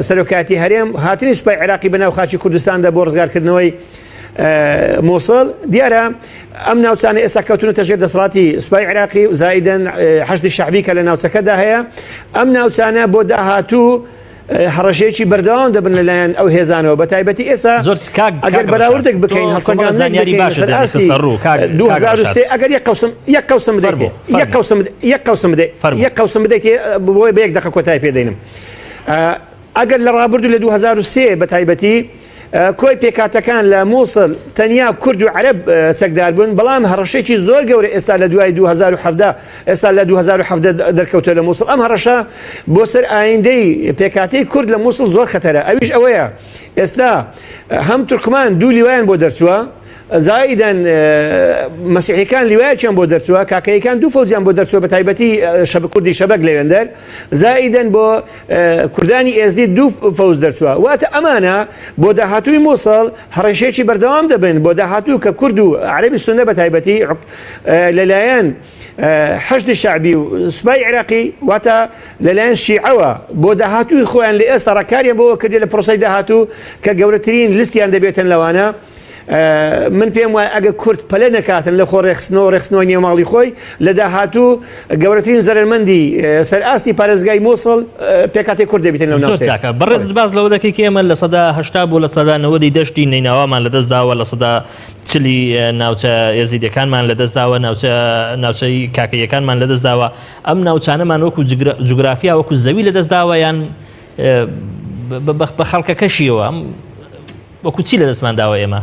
سەرۆکاتی هەرێم هاتنی سوپای عێراقی بەناو خاچی کوردستاندا بۆ ڕزگارکردنەوەی مووسڵ دیارە ئەم ناوچانە ئێستا کەوتونەتە ژێر دەسەڵاتی سوپای عێراقی و زائیدەن حەشدی شەعبی کە لە ناوچەکەدا هەیە ئەم ناوچانە بۆ داهاتوو هەڕەشەیەکی بەردەوام دەبن لەلایەن ئەو هێزانەوە بە تایبەتی ئێستا ئەگەر بەراوردێک بکەین هەڵسەنگانی باشە ئەگەر یەک قەوسم بدەیت بۆی بە یەک دەقە کۆتای پێدەینم ئەگەر لە ڕابردوو لە 2003 بە تایبەتی کۆی پێکاتەکان لە مووسڵ تەنیا کورد و عەرەب سەگدار بوون بەڵام هەڕەشێکی زۆر گەورە ئێستا لە دوای 2017 ئێستا لە 2017 دەرکەوتە لە مووسڵ ئەم هەڕەشە بۆ سەر ئایندەی پێکاتەی کورد لە مووسڵ زۆر خەتەرە ئەویش ئەوەیە ئێستا هەم تورکمان دوو لیوایان بۆ دەرچووە زائداً مەسیحیەکان لیوایەکیان بۆ دەرچووە کاکەیەکان دوو فەوجیان بۆ دەرچووە بە تایبەتی کوردی شەبەک لەوێندەر زائداً بۆ کوردانی ئێزدی دوو فەوز دەرچووە واتە ئەمانە بۆ داهاتووی مووسڵ هەڕەشێکی بەردەوام دەبن بۆ داهاتوو کە کورد و عەرەبی سوننە بە تایبەتی لەلایەن حەشد شعبی و سوپای عێراقی واتە لەلایەن شیعەوە بۆ داهاتووی خۆیان لە ئێستا ڕاکاریان بۆ کردی لە پرۆسەی داهاتوو کە گەورەترین لیستیان دەبێتن لەوانە من پێم وایە ئەگە کورد پەلە نەکاتن لە خۆ ڕێخستنەوە نێوماڵی خۆی لە داهاتوو گەورەترین زەرمەندی سەرئاستی پارێزگای مووسڵ پێکاتی کورد دەبێتن لەو ناوچەکە بەڕێزت باز لەوە دەکەی کە ئێمە لە سەدا 80 بۆ لە سەدا 90 دەشتی نەیناوامان لەدەستداوە لە سەدا چلی ناوچە ئێزیدەکانمان لەدەستداوە ناوچەی کاکەیەکانمان لەدەستداوە ئەم ناوچانەمان وەکو جوگرافیا وەکو زەوی لەدەستداوە یان بە خەڵکەکەشیەوە وەکو چی لەدەستمان داوە ئێمە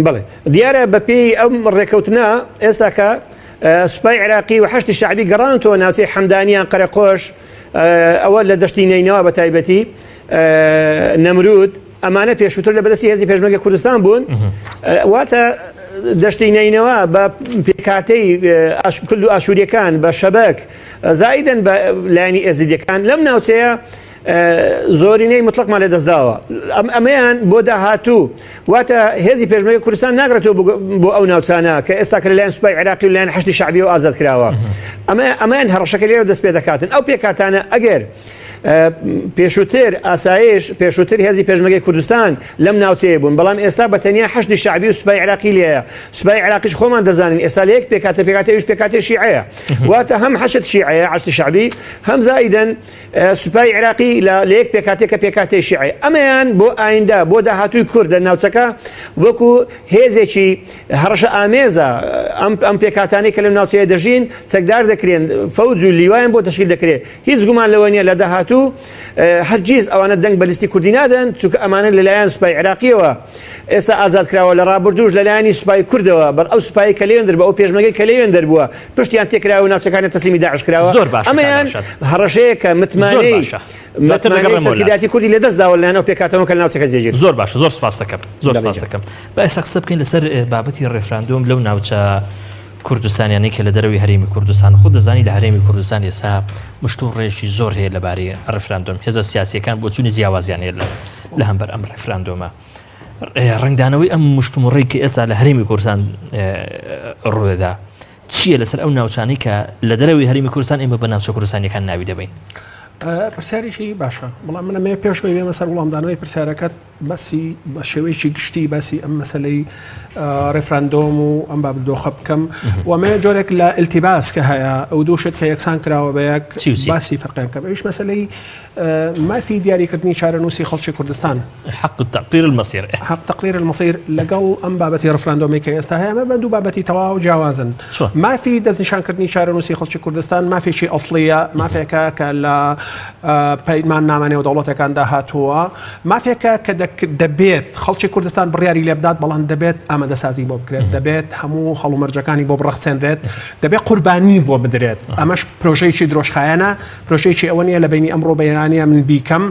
بەڵێ دیارە بەپێی ئەم ڕێکەوتنە ئێستا کە سوپای عێراقی و حەشتی شعبی گەڕانتەوە ناوچەی حەمدانیان قەرەقۆش ئەوە لە دەشتی نەینەوە بە تایبەتی نەمرود ئەمانە پێشووتر لە بەدەستی هێزی پێشمەرگە کوردستان بوون واتە دەشتی نەینەوە بە پێکاتەی کورد و ئاشوریەکان بە شەبەک زائدەن بە لایەنی ئێزیدیەکان لەم ناوچەیە زۆرینەی مطلقمان لە دەستداوە ئەمەیان بۆ داهاتوو واتە هێزی پێشمەرگە کوردستان ناگرێتەوە بۆ ئەو ناوچانە کە ئێستا کە لەلایەن سوپای عێراقی و لایەن حەشتی شعبی و ئازاد کراوە ئەمەیان هەڕەشەکە لێرە دەست پێ دەکاتن ئەو پێکاتانە ئەگەر پێشووتر ئاسایش پێشووتر هێزی پێشمەرگەی کوردستان لەم ناوچەیە بوون بەڵام ئێستا بە تەنیا حەشتی شعبی و سوپای عێراقی لێیە سوپای عێراقیش خۆمان دەزانین ئێستا لە یەک پێکاتەویش پێکاتی شیعەیە واتە هەم حەشد شیعەیە حەشتی شعبی هەم زائدەن سوپای عێراقی لە یەک پێکاتێکە پێکاتی شیعەیە ئەمەیان بۆ ئایندا بۆ داهاتووی کورد لە ناوچەکە وەکو هێزێکی هەڕەشە ئامێزە ئەم پێکاتانەی کە لەم ناوچەیە دەژین چەکدار دەکرێن فەوج و لیوایان بۆ تەشکیل دەکرێت هیچ گومان لەوە نییە لە داهاتوو هەرگیز ئەوانە دەنگ بە لیستی کوردی نادەن چونکە ئەمانە لەلایەن سوپای عێراقیەوە ئێستا ئازاد کراوە لە ڕابردوش لەلایەنی سوپای کوردەوە بەر ئەو سوپایی کە لێوێن دەربووە ئەو پێشمەرگەی کە لێوێن دەربووە پشتیان تێکراوە و ناوچەکانی تەسلیمی داعش کراوە ئەمەیان هەڕەشەیە کە متمانەی سەرکردایەتی کوردی لەدەستداوە لەلایەنەوە پێکاتەوە کە ناوچەکە جێگیر زۆر باشە زۆر سپاس دەکەم بە ئێستا قسە بکەین لەسەر بابەتی ڕێفراندۆم لەو ناوچە کوردستانیانەی کە لە دەرەوەی هەرێمی کوردستان خۆ دەزانی لە هەرێمی کوردستان ئێستا مشت و ڕێژی زۆر هەیە لەبارەی ڕێفراندۆم هێزە سیاسیەکان بۆ چوونی جیاوازیان هەیە لە هەمبەر ئەم ڕێفراندۆمە ڕنگدانەوەی ئەم مشت و ڕێی کە ئێستا لە هەرێمی کوردستان ڕووەدا چییە لەسەر ئەو ناوچانەی کە لە دەرەوەی هەرێمی کوردستان ئێمە بە ناوچە کوردستانیەکان ناوی دەبین پرسیارێکی باشە بەڵام منەمێ پێشەوەی بێمە سەر وڵامدانەوەی پرسیارەکەت بەسی بە شێوەیەکی گشتی باسی ئەم مەسلەی ڕێفراندۆم و ئەم باب دۆخە بکەم ومێ جۆرێک لە ئیلتیباس کە هەیە ئەو دووشت کە یەکسان کراوە بە یەک باسی فەرقیان کە ئەویش مەسلەی مافی دیاریکردنی چارەنووسی خەڵکی کوردستان حق تقرير المصير حق تقرير المصير لەگەڵ ئەم بابەتی ڕێفراندۆمی کە ئێستا هەیە ئەمە بە دوو بابەتی تەواو جیاوازن مافی دەستنیشانکردنی چارەنووسی خەڵکی کوردستان مافێکی ئەسڵیە مافێکە کە لە پەیمان نامانێ و دەوڵەتەکان داهاتووە مافێکە کە دەبێت خەڵکی کوردستان بڕیاری لێ بدات بەڵام دەبێت ئامادەسازی بۆ بکرێت دەبێت هەموو هەڵومەرجەکانی بۆ بڕەخسێنرێت دەبێت قوربانی بۆ بدرێت ئەمەش پرۆژەیەکی درۆژخایەنە پرۆژەیەکی ئەوە نیە لە بینی ئەمڕۆ بەیانانە من بیکەم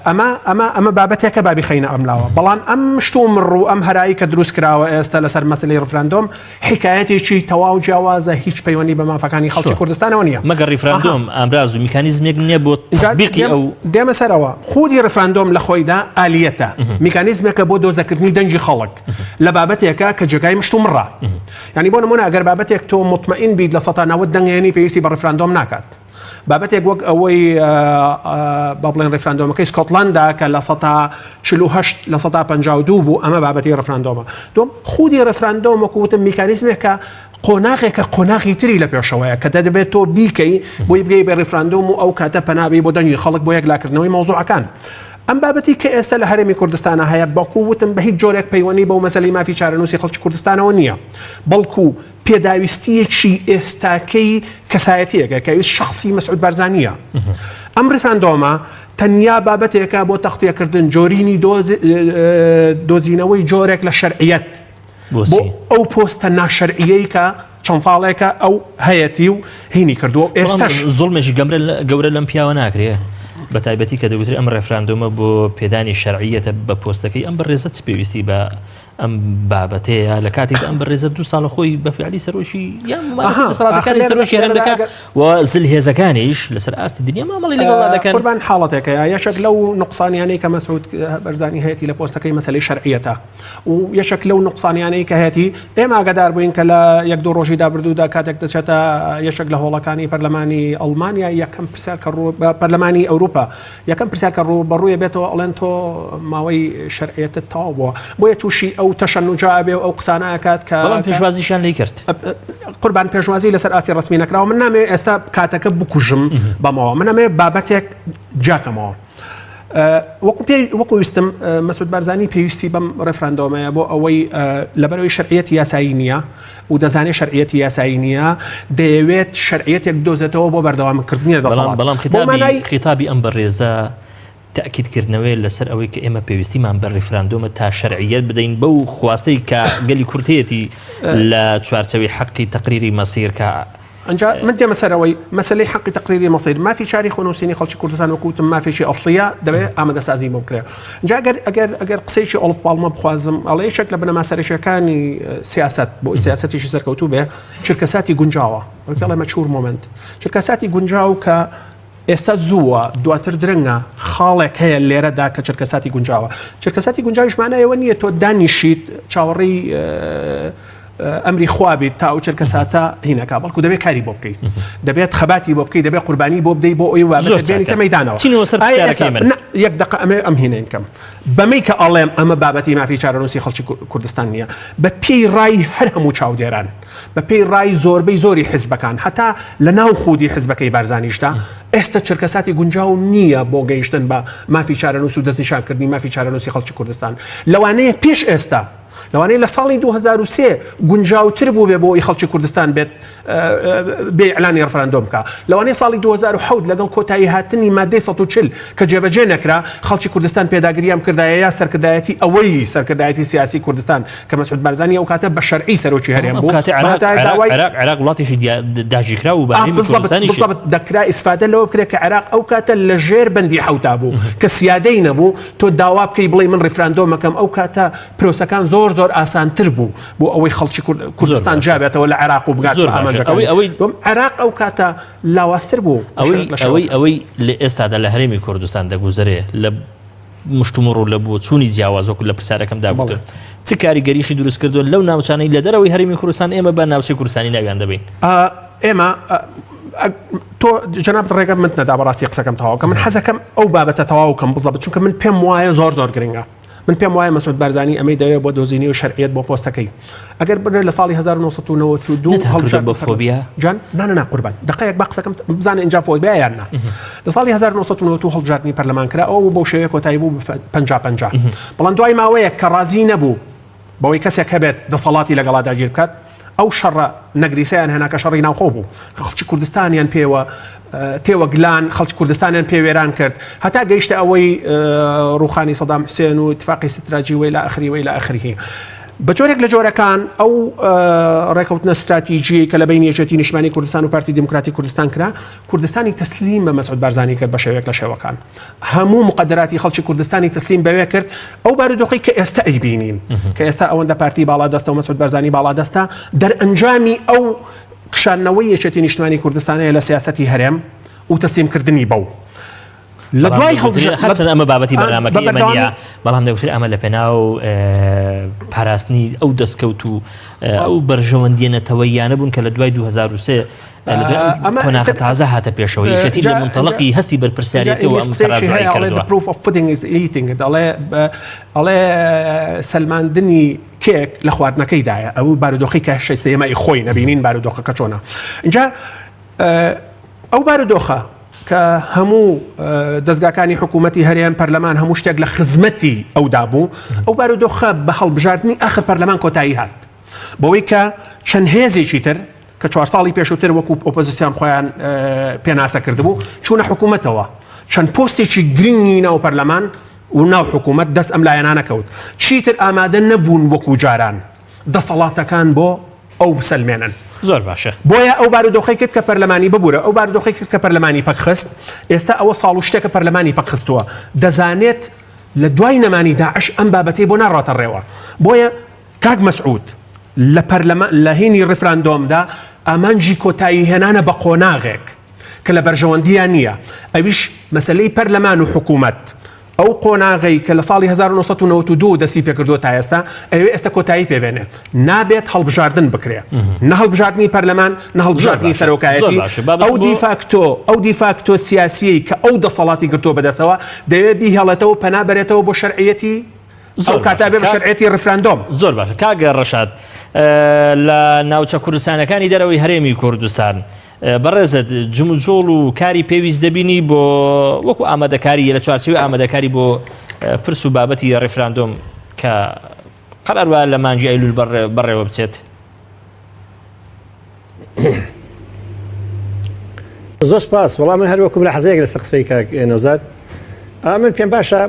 ئەمە بابەتێکە بابی خەینە ئەملاوە بەڵام ئەم شتوم ڕوو ئەم هەرایی کە دروست کراوە ئێستا لەسەر مەسلەی ڕێفراندۆم حکایەتێکی تەواو جیاوازە هیچ پەیوەندی بە مافەکانی خەڵکی کوردستانەوە نییە مەگەر ڕێفراندۆم ئامراز و میکانیزمێک نییە بۆ تطبیقی ئەو دێمە سەرەوە خودی ڕێفراندۆم لە خۆیدا ئالیەتە میکانیزمێکە بۆ دۆزەکردنی دەنجی خەڵک لە بابەتێکە کە جێگای مشتومڕە یعنی بۆ نمونە ئەگەر بابەتێک تۆ مطمئین بیت لە 90 دەنگێنی پێویستی بە ڕێفراندۆم ناکات بابەتێک وەک ئەوەی با بڵێن ڕێفراندۆمەکەی سکۆتلەندا کە لە 48 لە 152 بوو ئەمە بابەتی ڕێفراندۆمە دوم خودی ڕێفراندۆم وەکوتم میکانیزمێکە قۆناغێکە قۆناغی تری لە پێشەوەیە کە دەبێت تۆ بیکەی بۆی بگەی بە ڕێفراندۆم و ئەو کاتە پەنابی بۆ دەنگی خەڵک بۆ یەکلاکردنەوەی مۆزوعەکان ئەم بابەتی کە ئێستا لە هەرێمی کوردستانە هەیە بەقووتم بە هیچ جۆرێک پەیوەندی بەو مەسەلەی مافی چارەنووسی خەڵکی کوردستانەوە نییە بەڵکو پێداویستیەکی ئێستاکەی کەسایەتیەکە کە شخصی مەسعود بارزانیە ئەم ڕێفراندۆمە تەنیا بابەتێکە بۆ تەختیەکردن جۆرینی دۆزینەوەی جۆرێک لە شەرعیەت بۆ ئەو پۆستە ناشەرعیەی کە چەند ساڵێکە ئەو هەیەتی و هینی کردووە. ئێستاش زوڵمێکی گەورە لەم پیاوە ناکرێ بە تایبەتی کە دەوتری ئەم ڕێفراندۆمە بۆ پێدانی شەرعیەتە بە پۆستەکەی ئەم بەڕێزە چ پێویستی بە ئەم بابەتەیە لە کاتێک ئەم بەڕێزە 2 ساڵە خۆی بە فعلی سەرۆشی یان دەسەڵاتەکانی سەرۆشی هەرێم دەکات و زلهێزەکانیش لەسەر ئاستی دنیا مامەڵی لەگەڵ دەکەن. قوربان حاڵەتێکە یەشێک لەو نقصانیانەی کە مەسعود بەرزانی هەیەی لە پۆستەکەی مەسەلەی شەرعیەتە و یەشێک لەو نقصانیانەی کە هەیەی ئێمە ئاگادار بووین کە لە 1-2 ڕۆژی دابردوودا کاتێک دەچێتە یەشێک لە هۆڵەکانی پەرلەمانی ئەڵمانیا یەکەم پرسیار کە پەرلەمانی ئەوروپا یەکەم پرسیار کە ڕوبەڕوویە بێتەوە ئەڵێن تۆ ماوەی شەرعیەتت تەواو بووە بۆیە تووشی ئەو تەشەنوجا بێ و ئەو قسانەکات کە بەڵام پێشوازیشان لێ کرد. قوربان پێشوازی لەسەر ئاسی ڕسمی نەکراوە. من نامێ ئێستا کاتەکە بکوژم بەمەوە، من نامێ بابەتێک جاکەمەوە. وەکو ویستم مەسعود بارزانی پێویستی بەم ڕێفراندۆمەیە بۆ ئەوەی لەبەرەوەی شەرعیەتی یاسایی نییە و دەزانێت شەرعیەتی یاسایی نییە دەیەوێت شەرعیەتێک بدۆزێتەوە بۆ بەردەوامکردنی دەسەڵات. بەڵام خیتابی ئەم بەڕێزە تاکیدکردنەوەی لەسەر ئەوەی کە ئێمە پێویستیمان بە ڕێفراندۆمە تا شەرعیەت بدەین بەو خواستەی کە گەلی کورتەتی لە چوارچەوەی حەقی تەقریری مەسیر کە ئەنجا من دێمە سەرەوەی مەسلەی حەقی تەقریری مەسیر مافی شاری خۆنووسینی خەڵکی کوردستان وەکوتم مافێکی ئەڵسیە دەبێت ئامادەسازی بۆ بکرێت. ئەنجا ئەگەر قسەیکی ئۆڵف پاڵمە بخوازم ئەڵێ یەکێک لە بنەما سەرەکیەکانی سیاست بۆ سیاسەتێکی سەرکەوتوو بێ چرکەساتی گونجاوە وەکڵێ مەچور مۆمنت چرکەساتی گونجاو کە ئێستا زووە دواتر درەنگە خاڵێک هەیە لێرەدا کە چرکەساتی گونجاوە. چرکەساتی گونجاویش مانایەوە نییە تۆ دانیشیت چاوەڕێی ئەمری خوابیت تا ئەو چرکەساتە هینەکە بەڵکو دەبێت کاری بۆ بکەیت دەبێت خەباتی بۆ بکەیت دەبێت قوربانی بۆ بدەیت بۆ ئەوی وابێنیتە مەیدانەوە. یەک دقە ئەمێ ئەم هینەی بکەم بەمەی کە ئەڵێم ئەمە بابەتی مافی چارەنووسی خەڵکی کوردستان نییە بە پێی ڕای هەر هەموو چاودێران بە پێی ڕای زۆربەی زۆری حیزبەکان هەتا لە ناو خودی حیزبەکەی بارزانیشدا ئێستا چرکەساتی گونجاو نییە بۆ گەیشتن بە مافی چارەنووس و دەستنیشانکردنی مافی چارەنووسی خەڵکی کوردستان. لەوانەیە پێش ئێستا لەوانەیە لە ساڵی 2003 گونجاوتر بوو بێ بۆ ئەوی خەڵکی کوردستان بێت بێ ئیعلانی ڕێفراندۆم بکە. لەوانەیە ساڵی 2007 لەگەڵ کۆتایی هاتنی مادەی 140 کە جێبەجێ نەکرا خەڵکی کوردستان پێداگریام کردایە یا سەرکردایەتی ئەوەی سەرکردایەتی سیاسی کوردستان کە مەسعود بارزانی ئەو کاتە بە شەرعی سەرۆکی هەرێم بوو. عێراق وڵاتێکی داژیکرا و بالضبط دەکرا ئیسفادە لەوە بکرێت کە عێراق ئەو کاتە لە ژێر بەندی حوتا بوو کە سیادەی نەبوو تۆ داوا بکەی بڵێ من ڕێفراندۆمەکەم ئەو کاتە پرۆسەکان زۆر ئاسانتر بوو بۆ ئەوەی خەڵکی کوردستان جابێتەوە لە عێراق و بگات ئەمەجەکەی عێراق ئەو کاتە لاواستر بوو. ئەوەی لە ئێستادا لە هەرێمی کوردستان دەگوزرێ لە مشتومڕ و لە بۆ چوونی جیاوازۆک لە پرسیارەکەمدا بوو چ کاریگەریشی دروست کردو لەو ناوچانەی لە دەرەوەی هەرێمی کوردستان ئێمە بە ناوچەی کوردستانی ناویان دەبین. ئێمە تۆ جەناب ڕێگە من نەدا بەڕاستی قسەکەم تەواو کە من حەزەکەم ئەو بابەتە تەواو کەم بزەبێت چونکە من پێم وایە زۆر گرنگە. من پێم وایە مەسعود بارزانی ئەمەی دەوێت بۆ دۆزینی و شەرعیەت بۆ پۆستەکەی ئەگەر بنێ لە ساڵی 1992 هەڵبژێت بە فۆبیا جان نانەنا قوربان دقەیەک با قسەکەم بزانێ اینجا فۆبیا یان نا لە ساڵی 1992 هەڵبژاردننی پەرلەمان کرا ئەو بەو شێوەیە کۆتایی بوو 50-50 بەڵام دوای ماوەیە کە ڕازی نەبوو بەوەی کەسێک هەبێت دەسەڵاتی لەگەڵا داگیر بکات ئەو شەڕە نەگریسیان هێنا کە شەڕی ناوخۆ بوو خەڵکی کوردستانیان پێوە تێوەگلان خەڵکی کوردستانیان پێوێران کرد هەتا گەیشتە ئەوەی ڕوخانی سەدام حوسێن و اتفاقی ستراجی وەی لە ئاخری وەی لە ئاخری بە جۆرێک لە جۆرەکان ئەو ڕێکەوتنە استراتیژی کە لە بین یەکێتی نیشتمانی کوردستان و پارتی دموکراتی کوردستان کرا کوردستانی تەسلیم بە مەسعود بارزانی کرد بە شێوەیەک لە شێوەکان هەموو مقدراتی خەڵکی کوردستانی تەسلیم بەوێ کرد ئەو بارودۆخی کە ئێستا ئەیبینین کە ئێستا ئەوەندە پارتی باڵادەستە و مەسعود بارزانی باڵادەستە دەرئەنجامی ئەو کشانەوەی یەکێتی نیشتمانی کوردستانەیە لە سیاسەتی هەرێم و تەسلیمکردنی بەو لە دوای هەڵچەند ئەمە بابەتی بەرنامەکەی ئێمە نییە بەڵام دەوترێت ئەمە لە پێناو پاراستنی ئەو دەستکەوت و ئەو بەرژەوەندێنەتەوەی یانە بوون کە لە دوای 2023 کۆناغە تازە هاتە پێشەوە یەکێتی لە منتەڵەقی هەستی بەرپرسیاریەتەوە ئەم تەڕاجعی کردووە ئەڵێ سەلماندنی کێک لە خواردنەکەیدایە ئەو بارودۆخی کە شەیستەیەمای خۆی نەبینین بارودۆخەکە چۆنە اینجا ئەو بارودۆخە کە هەموو دەستگاکانی حکوومەتی هەرێم پەرلەمان هەموو شتێک لە خزمەتی ئەودا بوو ئەو بارودۆخە بە هەڵبژاردننی ئاخر پەرلەمان کۆتایی هات بۆەوەی کە چەند هێزێکی تر کە 4 ساڵی پێشووتر وەکو ئۆپۆزیسیۆن خۆیان پێناسە کردبوو چوونە حکوومەتەوە چەند پۆستێکی گرنگی ناو پەرلەمان و ناو حکوومەت دەست ئەم لایەنانە کەوت چیتر ئامادە نەبوون وەکو جاران دەسەڵاتەکان بۆ ئەو بسەلمێنن. زۆر باشە بۆیە ئەو بارودۆخی کرد کە پەرلەمانی ببوورە ئەو بارودۆخی کرد کە پەرلەمانی پەکخست ئێستا ئەوە ساڵ و شتێکە پەرلەمانی پەکخستووە دەزانێت لە دوای نەمانی داعش ئەم بابەتەی بۆ ناڕاتە ڕێوە. بۆیە کاک مەسعود لە هینی ڕفراندۆمدا ئامانجی کۆتایی هێنانە بە قۆناغێک کە لە بەرژەوەندیان نییە ئەویش مەسلەی پەرلەمان و حکوومەت ئەو قۆناغی کە لە ساڵی 1992 دەستی پێکردووە تا ئێستا ئەوێ ئێستا کۆتایی پێبێنێت نابێت هەڵبژاردن بکرێ نە هەڵبژاردننی پەرلەمان نە هەڵبژاردننی سەرۆکایەتی ئەو دیفاکتۆ سیاسی کە ئەو دەسەڵاتی گرتووە بەدەسەوە دەوێت بیهێڵێتەوە پەنابەرێتەوە بۆ شەرعیەتی ئەو کاتابێ بە شەرعیەتی ڕفراندۆم. زۆر باشە کاگە ڕەشاد لە ناوچە کوردستانەکانی دەرەوەی هەرێمی کوردستان بەڕێزت جموجۆڵ و کاری پێویست دەبینی بۆ وەکو ئامادەکاری لە چوارچێوی ئامادەکاری بۆ پرس و بابەتی ڕێفراندۆم کە قەراروا لە مانگی ئەیلول بەڕێوە بچێت. زۆر سپاس وەڵام من هەروەکو لە حەزەیەک لە قسەی کاک نەوزاد من پێم باشە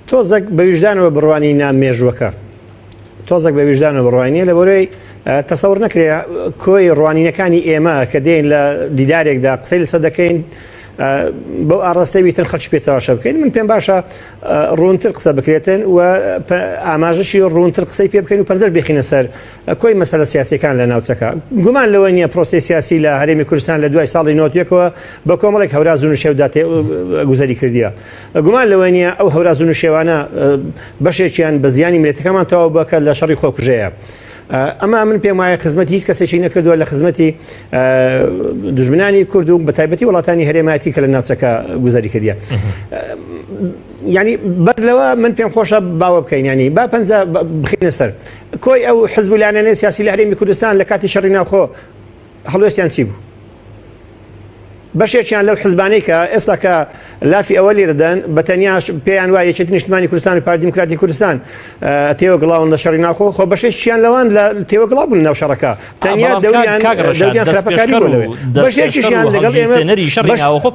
تۆزێک بە ویژدانەوە بڕوانی نامێژوەکە تۆزێک بە ویژدانەوە بڕوانیە لە بۆرەی تەسەور نەکرێ کۆی ڕوانینەکانی ئێمە کە دێن لە دیدارێکدا قسەی لەسەر دەکەین بەو ئاڕاستەی بیتن خەڵکی پێچەواشە بکەین من پێم باشە ڕوونتر قسە بکرێتن و ئاماژەشی ڕوونتر قسەی پێ بکەین و پەنجەر بێخینە سەر کۆی مەسەلە سیاسیەکان لە ناوچەکە گومان لەوە نییە پرۆسی سیاسی لە هەرێمی کوردستان لە دوای ساڵی 91ەوە بە کۆمەڵێک هەوراز و نوشێودا گوزەری کردیە گومان لەوە نییە ئەو هەوراز و نوشێوانە بەشێکیان بە زیانی ملەتەکەمان تەواو بکە لە شەڕی خۆکوژەیە. ئەمە من پێم وایە خزمەتی هیچ کەسێکی نەکردووە لە خزمەتی دژمنانی کورد و بە تایبەتی وڵاتانی هەرێمایەتی کە لە ناوچەکە گوزەری کردیە. ینی بەر لەوە من پێم خۆشە باوە بکەین ینی با پەنجە بخینە سەر کۆی ئەو حزب و لایەنانەی سیاسی لە هەرێمی کوردستان لە کاتی شەڕی ناوخۆ هەڵوێستیان چی بوو؟ بەشێکیان لەو حزبانەی کە ئێستا کە لافی ئەوە لێدەن بە تەنیا پێیان وایە یەکێتی نیشتمانی کوردستان و پارتی دیموکراتی کوردستان تێوەگڵاون لە شەڕی ناوخۆ خۆ بەشێکیان لەوان لە تێوەگڵاو بوون ناو شەڕەکە تەنیا دەوریان خراپەکاری بوو بەشێکیشیان لەگەڵ ئێمە شەڕی ناوخۆ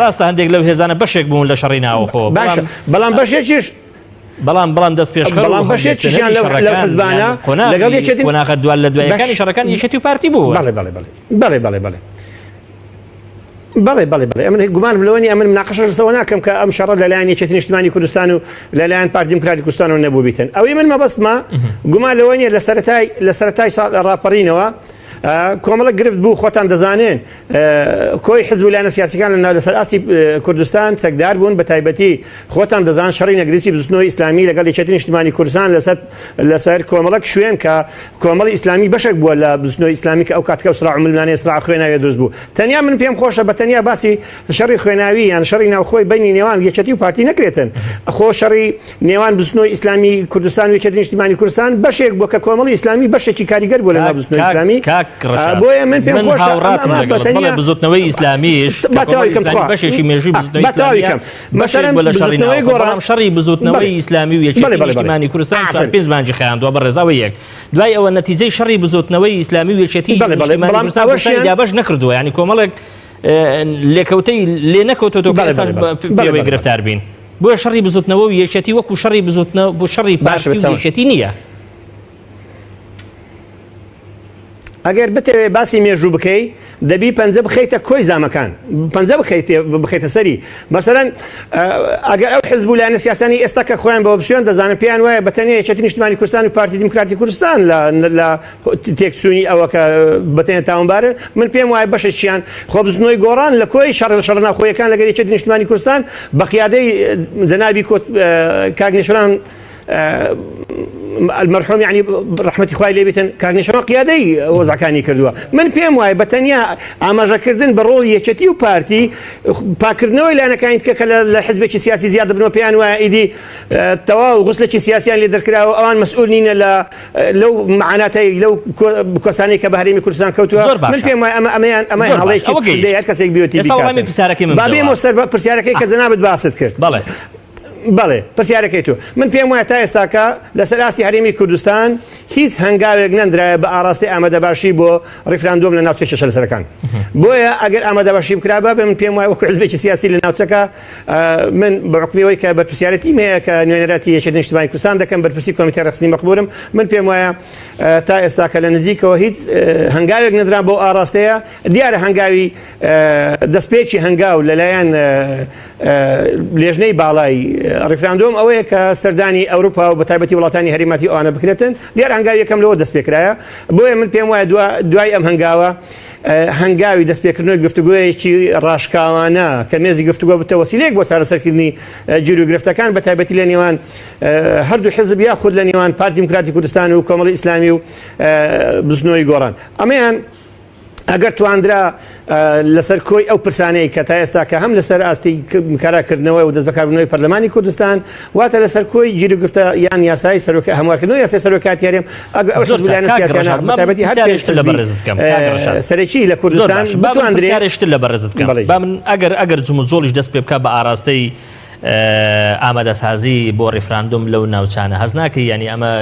ڕاستە هەندێک لەو هێزانە بەشێک بوون لە شەڕی ناوخۆ بەڵام بەشێکیش بەڵام دەست پێشکەر بەشێکیان لە حزبانە لەگەڵ یەکێتی قۆناغە دوال لە دوایەکانی شەڕەکان یەکێتی و پارتی بوو. بەڵێ ئەمن گومان لەوەنی ئەمن مناقەشە لەسەوە ناکەم کە ئەم شەڕە لەلایەن یەکێتی نیشتمانی کوردستان و لەلایەن پارتی دیموکراتی کوردستانەوە نەبوو بیتن ئەوەی من مەبەستمە گومان لەوەنیە لە سەرەتای ڕاپەڕینەوە کۆمەڵک گرفت بوو خۆتان دەزانێن کۆی حزب و لایەنە سیاسیەکان لەسەر ئاسی کوردستان چەکدار بوون بە تایبەتی خۆتان دەزان شەڕی نەگریسی بزوتنەوەی ئیسلامی لەگەڵ یەکێتی نیشتمانی کوردستان لەسەر کۆمەڵک شوێن کە کۆمەڵی ئیسلامی بەشێک بووە لە بزوتنەوەی ئیسلامی کە ئەو کاتکە سراع ملمانەیە سراع خوێناوی دروست بوو تەنیا من پێم خۆشە بە تەنیا باسی شەڕی خوێناوی یان شەڕی ناوخۆی بینی نێوان یەکێتی و پارتی نەکرێتن خۆ شەڕی نێوان بزوتنەوەی ئیسلامی کوردستان و یەکێتی نیشتمانی کوردستان بەشێک بووە کە کۆمەڵی ئیسلامی بەشێکی کاریگەر بووە لە ناو بزوتنەوەی ئیسلامی بۆیە من پێم خۆشە بەڵێ بزوتنەوەی ئیسلامیش بەشێکی مێژووی بەڵام شەڕی بزوتنەوەی ئیسلامی و یەکێتی نیشتمانی کوردستان پێنج مانگی خایاندووە بە ڕێزاوە یەک دوای ئەوە نەتیجەی شەڕی بزوتنەوەی ئیسلامی و یەکێتی نیشتمانی کوردستان بەش نەکردووە ینی کۆمەڵێک لێکەوتەی لێ نەکەوتۆ کە ئێستاش پێوەی گرفتار بین بۆیە شەڕی بزوتنەوە و یەکێتی وەکو شەڕی بزوتنەوە بۆ شەڕی پارتی و یەکێتی نییە. ئەگەر بتەوێ باسی مێژوو بکەی دەبی پەنجە بخەیتە کۆی زامەکان پەنجە بخەیتە سەری مەسەرەن ئەگەر ئەو حزب و لایەنە سیاسانی ئێستا کە خۆیان بە ئۆپسیۆن دەزانن پێیان وایە بە تەنیا یەکێتی نیشتمانی کوردستان و پارتی دیموکراتی کوردستان لە تێکچوونی ئەوە کە بەتەنیا تاوانبارن من پێم وایە بەشێکیان خۆ بزنەوەی گۆڕان لە کۆی شەڕ ناوخۆیەکان لەگەڵ یەکێتی نیشتمانی کوردستان بە قیادەی جەنابی کاک نیشان المرحوم يعني رحمتي خوای لێ بێتن کاگنیشەوە قیادەی وەزعەکانی کردووە من پێم وایە بە تەنیا ئاماژەکردن بە ڕۆڵی یەکێتی و پارتی پاکردنەوەی لایەنەکانی کە لە حزبێکی سیاسی زیاد دەبنەوە پێیان وایە ئیدی تەواو غوسلێکی سیاسیان لێ دەرکراوە ئەوان مەسئول نینە لەو معاناتەی لەو کۆسانەی کە بە هەرێمی کوردستان کەوتووە من پێم وایە ئەمەیان هەڵەیەکی هەر کەسێک بیوەتی بابێمەوە سەر پرسیارەکەی کە جەنابەت باست کرد بەڵێ بەڵێ پرسیارەکەی تۆ من پێم وایە تا ئێستاکە لەسەر ئاستی هەرێمی کوردستان هیچ هەنگاوێک نەندرایە بە ئاراستی ئامادەباشی بۆ ڕیفراندۆم لە ناوچە چەشەلسەرەکان بۆیە ئەگەر ئامادەباشی بکرابە من پێم وایە وەکو حزبێکی سیاسی لە ناوچەکە من بەعقبەوەی کە بەرپرسیارەتی هەیە کە نوێنەراتی یەکێتی نیشتیمانی کوردستان دەکەم بەرپرسی کۆمیتەی ڕێکخستنی مەقبولم من پێم وایە تا ئێستاکە لە نزیکەوە هیچ هەنگاوێک نەدرا بۆ ئاراستەیە دیارە هەنگاوی دەستپێکی هەنگاو لەلایەن لێژنەی باڵای ڕیفراندۆم ئەوەیە کە سەردانی ئەوروپا و بەتایبەتی وڵاتانی هەرێماتی ئەوانە بکرێتن دیار هەنگاوی یەکەم لەوە دەست پێکرایە بۆیە من پێم وایە دوای ئەم هەنگاوە هەنگاوی دەستپێکردنەوەی گفتوگویەکی ڕاشکاوانە کە مێزی گفتوگۆ بتە وەسیلەیەک بۆ چارەسەرکردنی گیر و گرفتەکان بەتایبەتی لە نێوان هەردوو حزب یاخود لە نێوان پارتی دیموکراتی کوردستان و کۆمەڵی ئیسلامی و بزنەوەی گۆڕان ئەمەیان ئەگەر تواندرا لەسەر کۆی ئەو پرسانەی کە تا ئێستا کە هەم لەسەر ئاستی کاراکردنەوەی و دەست بەکاربوونەوەی پەرلەمانی کوردستان واتە لەسەر کۆی گیر و گرفتە یان یاسای هەموارکردنەوەی یاسای سەرۆکاتی هەرێم سەرەکی لە کوردستان بتواندرێت لە بەڕێزت بکەم با من ئەگەر جموزۆڵیش دەست پێ بکە بە ئاراستەی ئامادەسازی بۆ ڕیفراندۆم لەو ناوچانە هەز ناکەی ینی ئەمە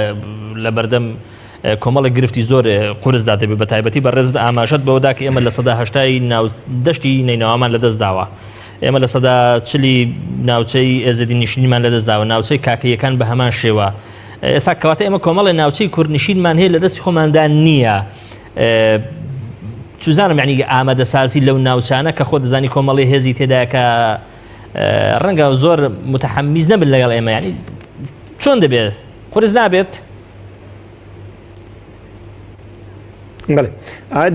لە بەردەم کۆمەڵی گرفتی زۆر قورسدا دەبێت بەتایبەتی بەڕێزت ئاماژەت بەوەدا کە ئێمە لە سەدا هەشتای دەشتی نینەوەمان لەدەست داوە ئێمە لە سەدا چلی ناوچەی ئێزدی نیشتینیمان لەدەست داوە ناوچەی کاکەیەکان بە هەمان شێوە ئێستا کەواتە ئێمە کۆمەڵی ناوچەی کوردنشینمان هەیە لە دەستی خۆماندان نییە چوزانم یعنی ئامادەسازی لەو ناوچانە کە خۆ دەزانی کۆمەڵی هێزی تێدایە کە ڕەنگە زۆر متحەمیز نەبن لەگەڵ ئێمە ینی چۆن دەبێت قورس نابێت بەڵێ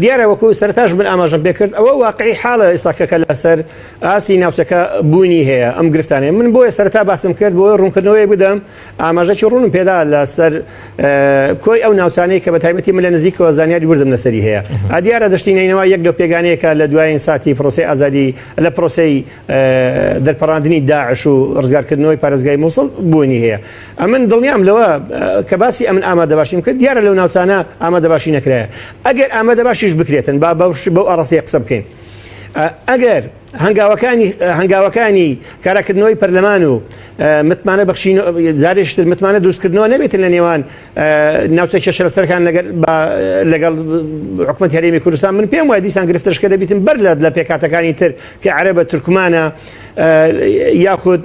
دیارە وەکو سەرتاش من ئاماژەم پێ کرد ئەوە واقعی حاڵە ئێستاکەکە لەسەر ئاستی ناوچەکە بوونی هەیە ئەم گرفتانەیە من بۆیە سەرتا باسم کرد بۆ ڕوونکردنەوەی بدەم ئاماژەی ڕوونم پێدا لەسەر کۆی ئەو ناوچانەی کە بەتایبەتی من لە نزیکەوە زانیاری وردم لەسەری هەیە دیارە دەشتینینەوە یەک لەو پێگانەیەکە لە دوایین ساتی پرۆسی ئازادی لە پرۆسی دەرپەڕاندنی داعش و ڕزگارکردنەوەی پارێزگای مووسڵ بوونی هەیە ئەمن دڵنیام لەوە کە باسی ئەمن ئامادەباشیم کرد دیارە لەو ناوچانە ئامادەباشی نەکرایە ئەگەر ئامادەباشیش بکرێتن با بەو ئەڕاستی قسە بکەین ئەگەر هەنگاوەکانی کاراکردنەوەی پەرلەمان و متمانە بەخشین زارێشتر متمانە دروستکردنەوە نەبێتن لە نێوان ناوچەی چەشەلسەرەکان لەگەڵ حکومەتی هەرێمی کوردستان من پێم وایە دیسان گرفتەشکە دەبیتن بەر لە پێکاتەکانی تر کە عەرەبە تورکمانە یاخود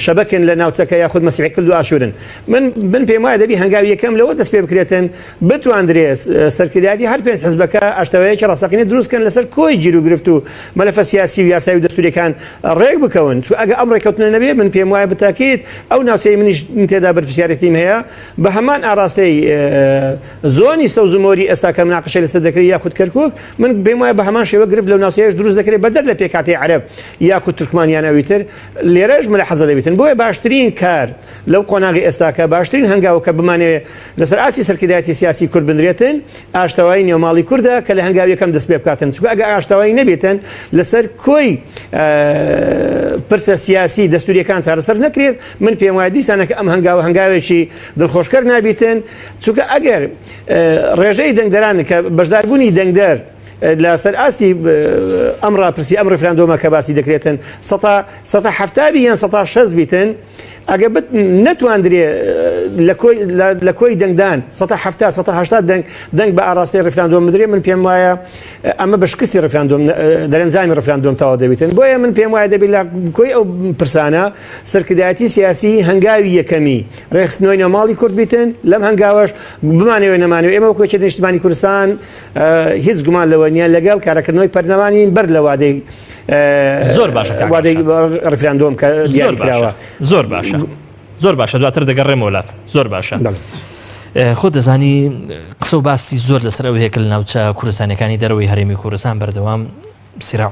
شەبەکن لە ناوچەکە یاخود مەسیحی کرد و ئاشورن من پێم وایە دەبی هەنگاوی یەکەم لەوە دەست پێ بکرێتن بتواندرێت سەرکردایەتی هەر پێنج حزبەکە ئاشتەوەیەکی ڕاستەقینە دروستکەن لەسەر کۆی گیر و گرفت و مەلەفە سیاسی و یاسایی و دەستوریەکان ڕێک بکەون چون ئەگە ئەم ڕێکەوتنە نەبێ من پێم وایە بتاکید ئەو ناوچەی منیش تێدا بەرپرسیارەتیم هەیە بە هەمان ئاراستەی زۆنی سەوزمۆری ئێستا کە مناقەشەی لەسەر دەکرێت یاخود کەرکووک من پێم وایە بە هەمان شێوە گرفت لەو ناوچەیەش دروست دەکرێت بەدەر لە پێکاتی عەرەب یاخود تورکمانیانەوی تر لێرەش ملەحەزە دەبێتن بۆیە باشترین کار لەو قۆناغی ئێستاکە باشترین هەنگاو کە بمانێ لەسەر ئاسی سەرکردایەتی سیاسی کورد بنرێتن ئاشتەوایی نێوماڵی کووردە کە لە هەنگاویەکەم دەست پێ بکاتن چونکە ئەگە ئاشتەوایی نەبێتن لەسەر کۆی پرسە سیاسی دەستوریەکان چارەسەر نەکرێت من پێم وایە دیسانەکە ئەم هەنگاوێکی دڵخۆشکەر نابێتن چونکە ئەگەر ڕێژەی دەنگدەران کە بەشداربوونی دەنگدەر لەسەر ئاستی ئەم ڕاپرسی ئەم ڕیفراندۆمە کە باسی دەکرێتن 170 یان 160 بیتن ئەگە نەتواندرێ لە کۆی دەنگدان 170 دەنگ بە ئاراستی ڕیفراندۆم بدرێ من پێم وایە ئەمە بەشکستی ڕیفراندۆم دەرەنجامی ڕیفراندۆم تەواو دەبێتن بۆیە من پێم وایە دەبێت لە کۆی ئەو پرسانە سەرکردایەتی سیاسی هەنگاوی یەکەمی ڕێخستنەوەی نێوماڵی کورد بیتن لەم هەنگاوەش بمانەوەی نەمانەوە ئێمە وەکو یەکێتی نیشتیمانی کوردستان هیچ گومان لەوە نییە لەگەڵ کارەکردنەوەی پەرلەمانی بەر لە وادەی زۆر باشە ڕیفراندۆم کە دیاریکراوە زۆر باشە دواتر دەگەڕێمە وڵات زۆر باشە خۆ دەزانی قسە و باسی زۆر لەسەر ئەو هەیە کە لە ناوچە کوردستانیەکانی دەرەوەی هەرێمی کوردستان بەردەوام سیراع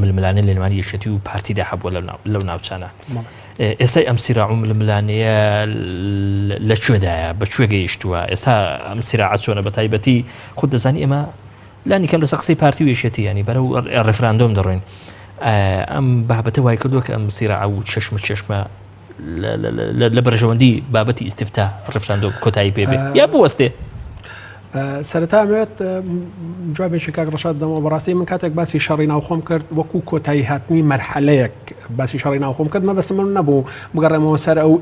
ململانە لە نێوانی یەکێتی و پارتیدا هەبووە لەو ناوچانە ئێستای ئەم سیراع ململانەیە لەکوێدایە بەکوێ گەیشتووە ئێستا ئەم سیراعەت چۆنە بەتایبەتی خۆ دەزانی ئێمە لانی کەم لەسەر قسەی پارتی و یەکێتی ینی بەرەو ڕیفراندۆم دەڕۆین ئەم بابەتە وای کردووە کە ئەم سیراع و چەشمە لە بەرژەوەندی بابەتی ئیستیفتا ڕیفراندۆم کۆتایی پێبێت یا بوەستێ سەرەتامێت جوابێکی کاک ڕەشاد دەمەوە بەڕاستی من کاتێک باسی شەڕی ناوخۆم کرد وەکو کۆتایی هاتنی مەرحەلەیەک باسی شەڕی ناوخۆم کرد مەبەستم من نەبوو بگەڕێمەوە سەر ئەو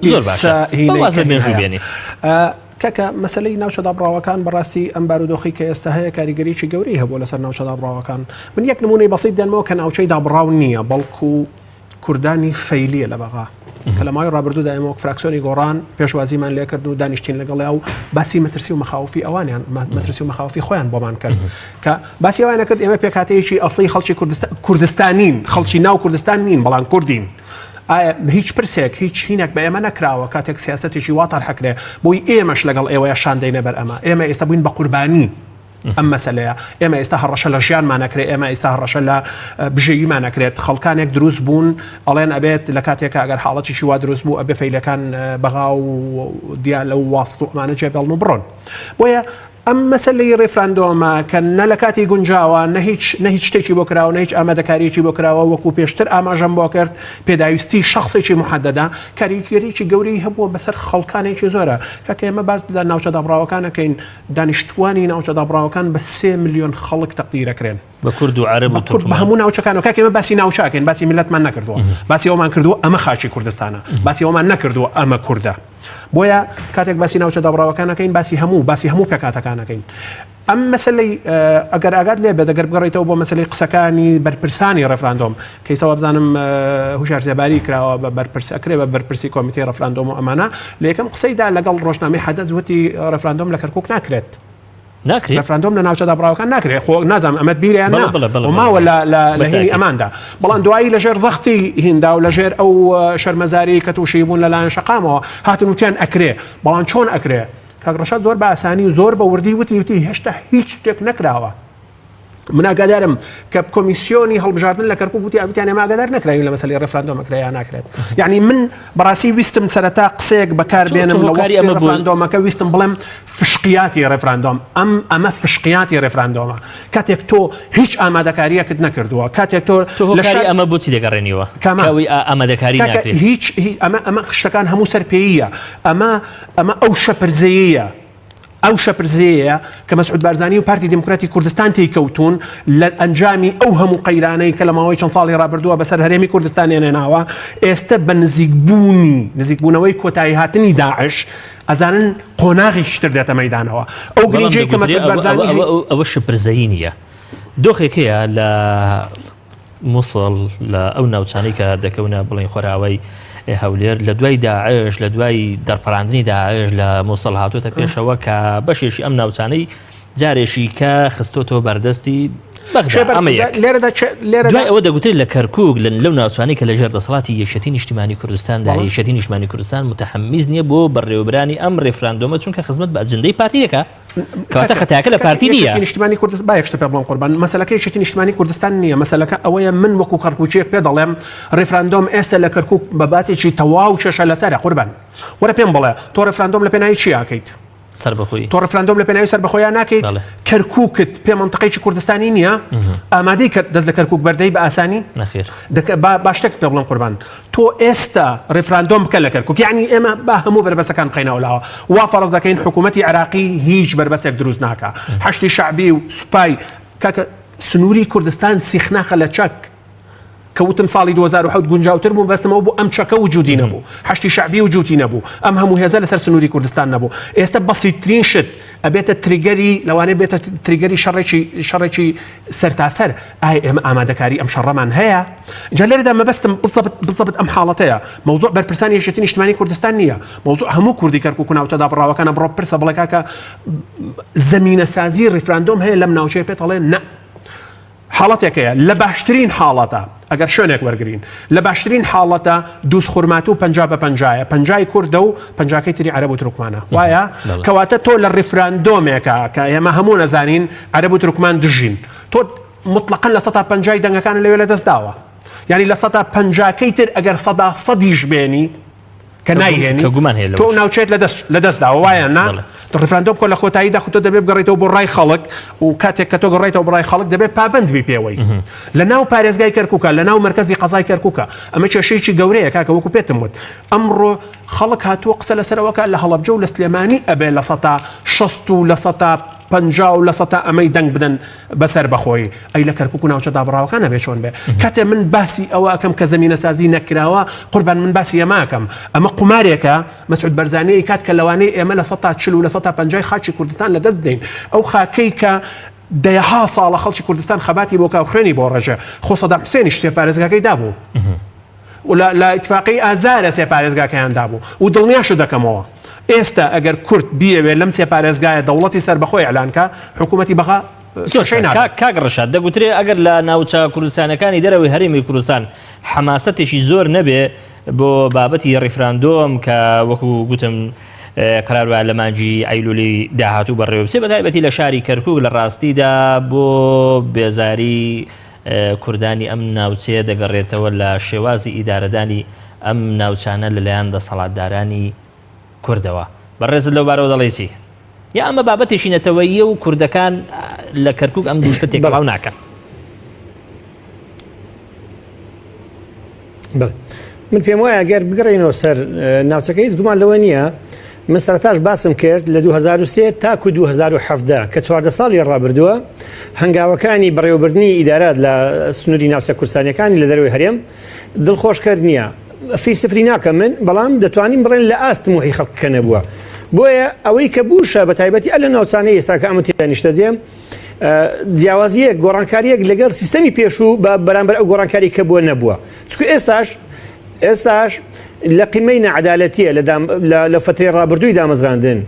کاکە مەسلەی ناوچەدا بڕاوەکان بەڕاستی ئەم بارودۆخی کە ئێستا هەیە کاریگەریی گەورەی هەبوو لەسەر ناوچەدا بڕاوەکان من یەک نمونەی بەسیط دێنمەوە کە ناوچەی دابڕاو نییە بەڵکو کوردانی فەیلیە لە بەغا کە لە ماوەی ڕابردوودا ئێمە فراکسیۆنی گۆڕان پێشوازیمان لێ کرد و دانیشتین لەگەڵ و باسی مەترسی و مەخاوفی ئەوانیان مەترسی و مەخاوفی خۆیان بۆمان کرد کە باسی ئەوانە کرد ئێمە پێکاتەیەکی ئەفڵی خەڵکی کوردستانین خەڵکی ناو کوردستان نین بەڵام کوردین هیچ پرسێک هیچ هینێک بە ئێمە نەکراوە کاتێک سیاسەتێکی واتەر حەکرێ بۆی ئێمەش لەگەڵ ئێوەیە شاندەینە بەر ئێمە ئێستا بووین بە قوربانی ئەم مەسەلەیە ئێمە ئێستا هەڕەشە لە ژیانمان نەکرێت ئێمە ئێستا هەڕەشە لە بژێییمان نەکرێت خەڵکانێک دروست بوون ئەڵێن ئەبێت لە کاتێکە ئەگەر حاڵەتیشی وا دروست بوو ئەبێ فەیلەکان بەغا و دیا لەو واست و ئەمانە جێبێڵن و بڕۆن بۆیە ئەم مەسەلەی ڕێفراندۆمە کە نە لە کاتی گونجاوە نە هیچ شتێکی بۆ کراوە نە هیچ ئامادەکاریەکی بۆ کراوە وەکو پێشتر ئاماژەم بۆ کرد پێداویستی شخصێکی محەدەدا کاریگەریی گەورەی هەبووە بەسەر خەڵکانێکی زۆرە کاکە ئێمە باز لە ناوچەدا بڕاوەکانەکەین دانیشتوانی ناوچەدا بڕاوەکان بە 3 ملیۆن خەڵک تەقدیرەکرێن بە کورد و عەرەب و تورک بە هەموو ناوچەکانەوە کاکە ئێمە باسی ناوچاکەین باسی میلەتمان نەکردووە باسی ئەومان کردووە ئەمە خاچی کوردستانە باسی ئەومان نەکردووە ئەمە کوردە بۆیە کاتێک باسی ناوچەدا بڕاوەکانەکەین باسی هەموو پێکاتەکانەکەین ئەم مەسلەی ئەگەر ئاگات لێ بێت ئەگەر بگەڕێتەوە بۆ مەسلەی قسەکانی بەرپرسانی ڕێفراندۆم کەیسەوە بزانم هوشار زێباری کراوە بە بەرپرسەکرێ بە بەرپرسی کۆمیتەی ڕێفراندۆم و ئەمانە لە یەکەم قسەیدا لەگەڵ ڕۆژنامەی حەدەث وتی ڕێفراندۆم لە کەرکووک ناکرێت ڕێفراندۆم لە ناوچەدا بڕاوەکان ناکرێت خۆ نازانم ئەمەد بیریان ماوە لە هینی ئەماندا بەڵام دوایی لەژێر زەختی هیندا و لەژێر ئەو شەرمەزاری کە تووشی بوون لەلایەن شەقامەوە هاتن وتیان ئەکرێ بەڵام چۆن ئەکرێ کاک ڕەشاد زۆر بە ئاسانی و زۆر بە وردی وتی هێشتا هیچ شتێک نەکراوە من ئاگادارم کە کۆمیسیۆنی هەڵبژاردن لە کەرکووک وتی ئەوتیان ئێمە ئاگادار نەکراوین لە مەسەلەی ڕێفراندۆمە کرایان ناکرێت یعنی من بەڕاستی ویستم سەرەتا قسەیەک بەکاربێنم لە وەستی ڕێفراندۆمەکە ویستم بڵێم فشقیاتی ڕێفراندۆم ئەمە فشقیاتی ڕێفراندۆمە کاتێک تۆ هیچ ئامادەکاریەکت نەکردووە کاتێک تۆ لەشاری ئەمە بۆچی دەگەڕێنیوە کاوی ئامادەکاری ناکرێت هیچ ئەمە شتەکان هەموو سەرپێیە ئەمە ئەو شەپرزەیە ئەو شەپرزەیە کە مەسعود بارزانی و پارتی دموکراتی کوردستان تێکەوتون لە ئەنجامی ئەو هەموو قەیرانەی کە لە ماوەی چەند ساڵی ڕابردووە بەسەر هەرێمی کوردستان هێناوە ئێستا بە نزیکبوونەوەی کۆتایی هاتنی داعش ئەزانن قۆناغی شتر دێتە مەیدانەوە ئەو گرنگجەی کە مەسعود بارزانی ئەوە شەپرزەیی نییە دۆخێکەیە لە مووسڵ لە ئەو ناوچانەی کە دەکەونە بڵین خۆراوەی هەولێر لە دوای داعش لە دوای دەرپەڕاندنی داعش لە مووسڵ هاتوۆتە پێشەوە کە بەشێشی ئەم ناوچانەی جارێکی کە خستۆتەوە بەردەستی دوای ئەوە دەگوترێت لە کەرکووک لەو ناوچانەی کە لە ژێر دەسەڵاتی یەکێتی نیشتیمانی کوردستاندا یەکێتی نیشتیمانی کوردستان متحەمیز نییە بۆ بەڕێوەبرانی ئەم ڕێفراندۆمە چونکە خزمەت بە ئەجندەی پارتیەکە کەواتە خەتاکە لە پارتی نییە نیشتیمانی کوردستان با یەکشتە پێ بڵێم قوربان مەسەلەکەی یەکێتی نیشتیمانی کوردستان نییە مەسەلەکە ئەوەیە من وەکو کەرکووچیەک پێ دەڵێم ڕێفراندۆم ئێستا لە کەرکووک بەباتێکی تەواو چێشە لەسەرە قوربان وەرە پێم بڵێ تۆ ڕێفراندۆم لە پێناوی چی ئاکەیت سەربەخۆی تۆ ڕێفراندۆم لە پێناوی سەربەخۆیان ناکەیت کەرکووکت پێ مەنتقەیەکی کوردستانی نییە ئامادەی کرد دەست لە کەرکووک بەردەی بە ئاسانی با شتێک پێ بڵێم قوربان تۆ ئێستا ڕێفراندۆم بکە لە کەرکووک یعنی ئێمە با هەموو بربەستەکان بخەینەوەلاوە وا فەرەز دەکەین حکوومەتی عێراقی هیچ بربەستێک دروست ناکە هەشتی شعبی و سوپای کاکە سنووری کوردستان سیخناخە لە چەک کەوتم ساڵی 2007 گونجاوتر بوو بەستمەوە بۆ ئەم چەکە وجودی نەبوو هەشتی شعبی وجودی نەبوو ئەم هەموو هێزە لەسەر سنووری کوردستان نەبوو ئێستا بەسیترین شت ئەبێتە تریگەری لەوانەیە بێتە تریگەری شەڕێکی سەرتاسەر ئایا ئێمە ئامادەکاری ئەم شەڕەمان هەیە جا لێرەدا مەبەستم بزەبت ئەم حاڵەتەیە مەوزوع بەرپرسانی یەکێتی نیشتیمانی کوردستان نییە مەوزوع هەموو کوردی کەرکووک و ناوچەدا بڕاوەکانە بڕۆ پرسە بڵێ کاکە زەمینەسازی ڕێفراندۆم هەیە لەم ناوچەیە پێت ئەڵێ نە حاڵەتێکەیە لە باشترین حاڵەتە ئەگەر شوێنێک وەرگین لە باشترین حاڵەتە دووس خوورمات و 50-50 50 کوردە و 50 تری عەرەب و تورکمانە وایە کەواتە تۆ لە ڕێفراندۆمێکە کە ئێمە هەموو نەزانین عەرەب و تورکمان دژین تۆ مطلقاً لە 150 دەنگەکان لەوێ لەدەستداوە یعنی لە 150 تر ئەگەر 100 بێنی کە نایهێنی تۆ ناوچێت لەدەستداوە وایە نا ڕێفراندۆم کۆ لە خۆتاییدا خۆتۆ دەبێت بگەڕێتەوە بۆ ڕای خەڵک و کاتێک کە تۆ گەڕێتەوە بۆ ڕای خەڵک دەبێت پابند بی پێوەی لە ناو پارێزگای کەرکووکە لە ناو مرکزی قەزای کەرکووکە ئەمە کێشەیەکی گەورەیە کاکە وەکو پێتم وت ئەمڕۆ خەڵک هاتووە قسە لەسەرەوەکە لە هەڵەبجە و لە سلێمانی ئەبێ لە 160 و لە 50 لە 100 ئەمەی دەنگ بدەن بەسەر بەخۆی ئەی لە کەرکووک و ناوچەدا بڕاوەکانە بێ چۆن بێ کاتێ من باسی ئەوە ئەەکەم کە زمینە سازی نەکراوە قوربان من باسی ئەماکەم ئەمە قمارێکە مەسعود بەرزانەیە کات کە لەوانەیە ئێمە لە 140 و لە 150 خاچی کوردستان لەدەست دەین ئەو خاکەی کە دەیەها ساڵە خەڵکی کوردستان خەباتی بۆ کاو خوێنی بۆ ڕێژە خۆ سەدام حوسێنیش سێپارێزگاکەی دابوو و لە ئیتفاقی ئازارە سێپارێزگاکەیان دابوو و دڵنیاشە دەکەمەوە ئێستا ئەگەر کورد بیەوێت لەم سێپارێزگایە دەوڵەتی سەربەخۆی ئەلانکە حکوومەتی بەغا کاگڕشات دەگوترێ ئەگەر لە ناوچە کوردستانەکانی دەرەوەی هەرێمی کوردستان حماسەتێکی زۆر نەبێ بۆ بابەتی ڕیفراندۆم کە وەکو گوتم قرار لە مانجی ئەیلولی داهاتوو بەڕێوە بچێ بەتایبەتی لە شاری کەرکووک لە ڕاستیدا بۆ بێزاری کوردانی ئەم ناوچەیە دەگەڕێتەوە لە شێوازی ئیدارەدانی ئەم ناوچانە لەلایەن دەسەڵاتدارانی کوردەوە بەڕێزت لەو بارەوە دەڵێ چی؟ یا ئەمە بابەتێکی نەتەوەییە و کوردەکان لە کەرکووک ئەم دووشتە تێکەڵاو ناکەن. من پێم وایە گەر بگەڕێنەوە سەر ناوچەکە هیچ گومان لەوە نییە من سەرتاش باسم کرد لە 2003 تاکو 2017 کە 14 ساڵی ڕابردووە هەنگاوەکانی بەڕێوەبردننی ئیدارات لە سنووری ناوچە کوردستانیەکانی لە دەروی هەرێم دڵخۆشکرد نییە فی سفری ناکەم من بەڵام دەتوانین بڕێن لە ئاست موحی خەڵکەکە نەبووە بۆیە ئەوەی کە بووشە بە تایبەتی ئە لە ناوچانەی ئێستا کە ئەمە تێنیشتەجێم جیاوازیەک گۆڕانکاریەک لەگەڵ سیستەمی پێشوو بە بەرامبەر ئەو گۆڕانکاری کە بووە نەبووە چکو ئێستاش لە قیمەی نەعەدالەتیە لە فترەی ڕابردووی دامەزراندن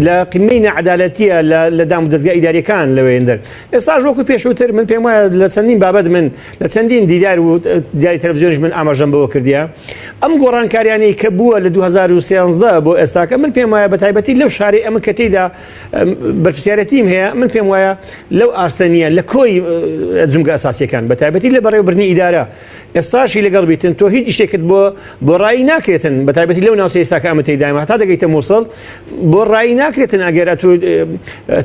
لە قیمەی نەعەدالەتیە لە دام و دەستگا ئیداریەکان لەوێندەر ئێستاش وەکو پێشووتر من پێم وایە لە چەندین بابەت من لە چەندین دیدار و دیاری تەلەڤیزیۆنیش من ئاماژەم بەوە کردیە ئەم گۆڕانکاریانەی کە بووە لە 2013 بۆ ئێستاکە من پێم وایە بە تایبەتی لەو شاری ئەمە کە تێیدا بەرپرسیارەتیم هەیە من پێم وایە لەو ئاستەنیە لە کۆی جومگە ئەساسیەکان بە تایبەتی لە بەڕێوەبردننی ئیدارە ئێستاشی لەگەڵ بیتن تۆ هیچ شتێکت بۆ ڕایی ناکرێتن بە تایبەتی لەو ناوچە ئێستاکە ئەمە تێیدایم هەتا دەگەیتە مووسڵ بۆ ڕایی ناکرێتن ئەگەر ئەتو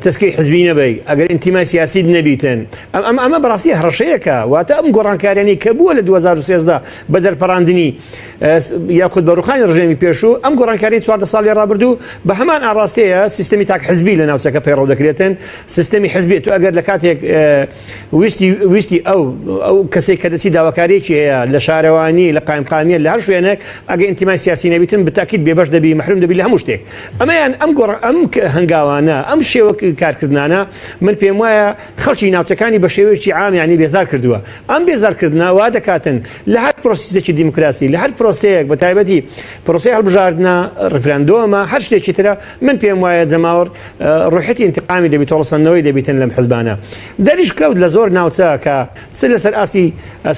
تەسکەی حزبی نەبەی ئەگەر ئینتیمای سیاسی نەبیتن ئەمە بەڕاستی هەڕەشەیەکە واتە ئەم گۆڕانکاریانی کە بووە لە 2013 بە دەرپەڕاندنی یاخود بەڕووخانی ڕژێمی پێشوو ئەم گۆڕانکاری 14 ساڵی ڕابردوو بە هەمان ئاڕاستەیە سیستەمی تاک حزبی لە ناوچەکە پەیڕەو دەکرێتن سیستەمی حزبی تو ئەگەر لە کاتێک ویستی ئەو کەسێک کە دەچی داواکاریەکی هەیە لە شارەوانی لە قایمقامیە لە هەر شوێنێک ئەگە ئینتیمای سیاسی نەبیتن بتاکید بێبەش دەبی محروم دەبی لە هەموو شتێک ئەمەیان ئەم هەنگاوانە ئەم شێوە کارکردانە من پێم وایە خەڵکی ناوچەکانی بە شێوەیەکی عام یعنی بێزار کردووە ئەم بێزارکردنەوە وا دەکاتن لە هەر پرۆسیسێکی دیموکراسی لە هەر پرۆسەیەک بە تایبەتی پرۆسەی هەڵبژاردنە ڕفراندۆمە هەر شتێکی ترە من پێم وایە جەماوەڕ ڕوحەتی انتقامی دەبێت تۆڵەسەندنەوەی دەبیتن لەم حزبانە دەریش کەوت لە زۆر ناوچە کە چ لەسەر ئاسی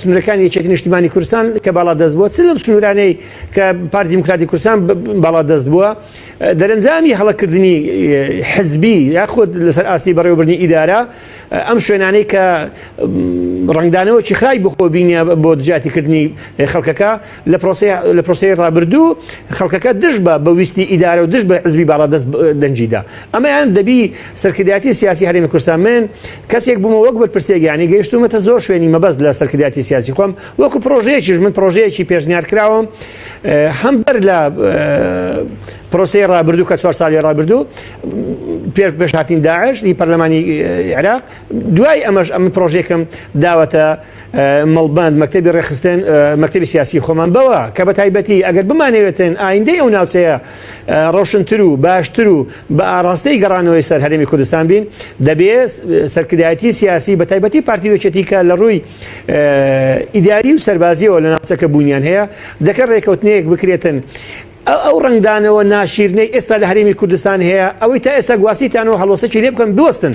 سنوورەکانی یەکێتی نیشتیمانی کوردستان کە باڵا دەست بووە چ لەم سنوورانەی کە پارتی دیموکراتی کوردستان باڵا دەست بووە دەرەنجامی هەڵەکردنی حزبی یاخود لەسەر ئاسی بەڕێوەبردننی ئیدارە ئەم شوێنانەی کە ڕنگدانەوەی خراي بخۆ بینە بۆ دژاتیکردنی خەڵکەکە لە پرۆسەی ڕابردوو خەڵکەکە دژ بە ویستی ئیدارە و دژ بە حزبی باڵادەست دەنجیدا ئەمەیان دەبی سەرکردایەتی سیاسی هەرێمی کوردستان من کەسێک بوومە وەک بەرپرسێک یانی گەیشتومەتە زۆر شوێنی مەبەست لە سەرکردایەتی سیاسی خۆم وەکو پرۆژەیەکیش من پرۆژەیەکی پێشنیار کراوم هەم بەر لە پرۆسەی ڕابردوو کە 4 ساڵی ڕابردوو پێش هاتین داعش لی پەرلەمانی عێراق دوای ئەم پرۆژێکم داوەتە مەڵباند مەکتەبی ڕێخستن مەکتەبی سیاسی خۆمان بەوە کە بە تایبەتی ئەگەر بمانەوێتن ئایندەی ئەو ناوچەیە ڕۆشنتر و باشتر و بە ئاراستەی گەڕانەوەی سەر هەرێمی کوردستان بین دەبێت سەرکردایەتی سیاسی بە تایبەتی پارتی وێچەتی کە لە ڕووی ئیداری و سەربازیەوە لە ناوچەکە بوونیان هەیە دەکە ڕێکەوتنەیەک بکرێتن ئەو ڕنگدانەوە ناشیرنەی ئێستا لە هەرێمی کوردستان هەیە ئەوەی تا ئێستا گواسیتانەوە هەڵۆسەکی لێ بکەن بوەستن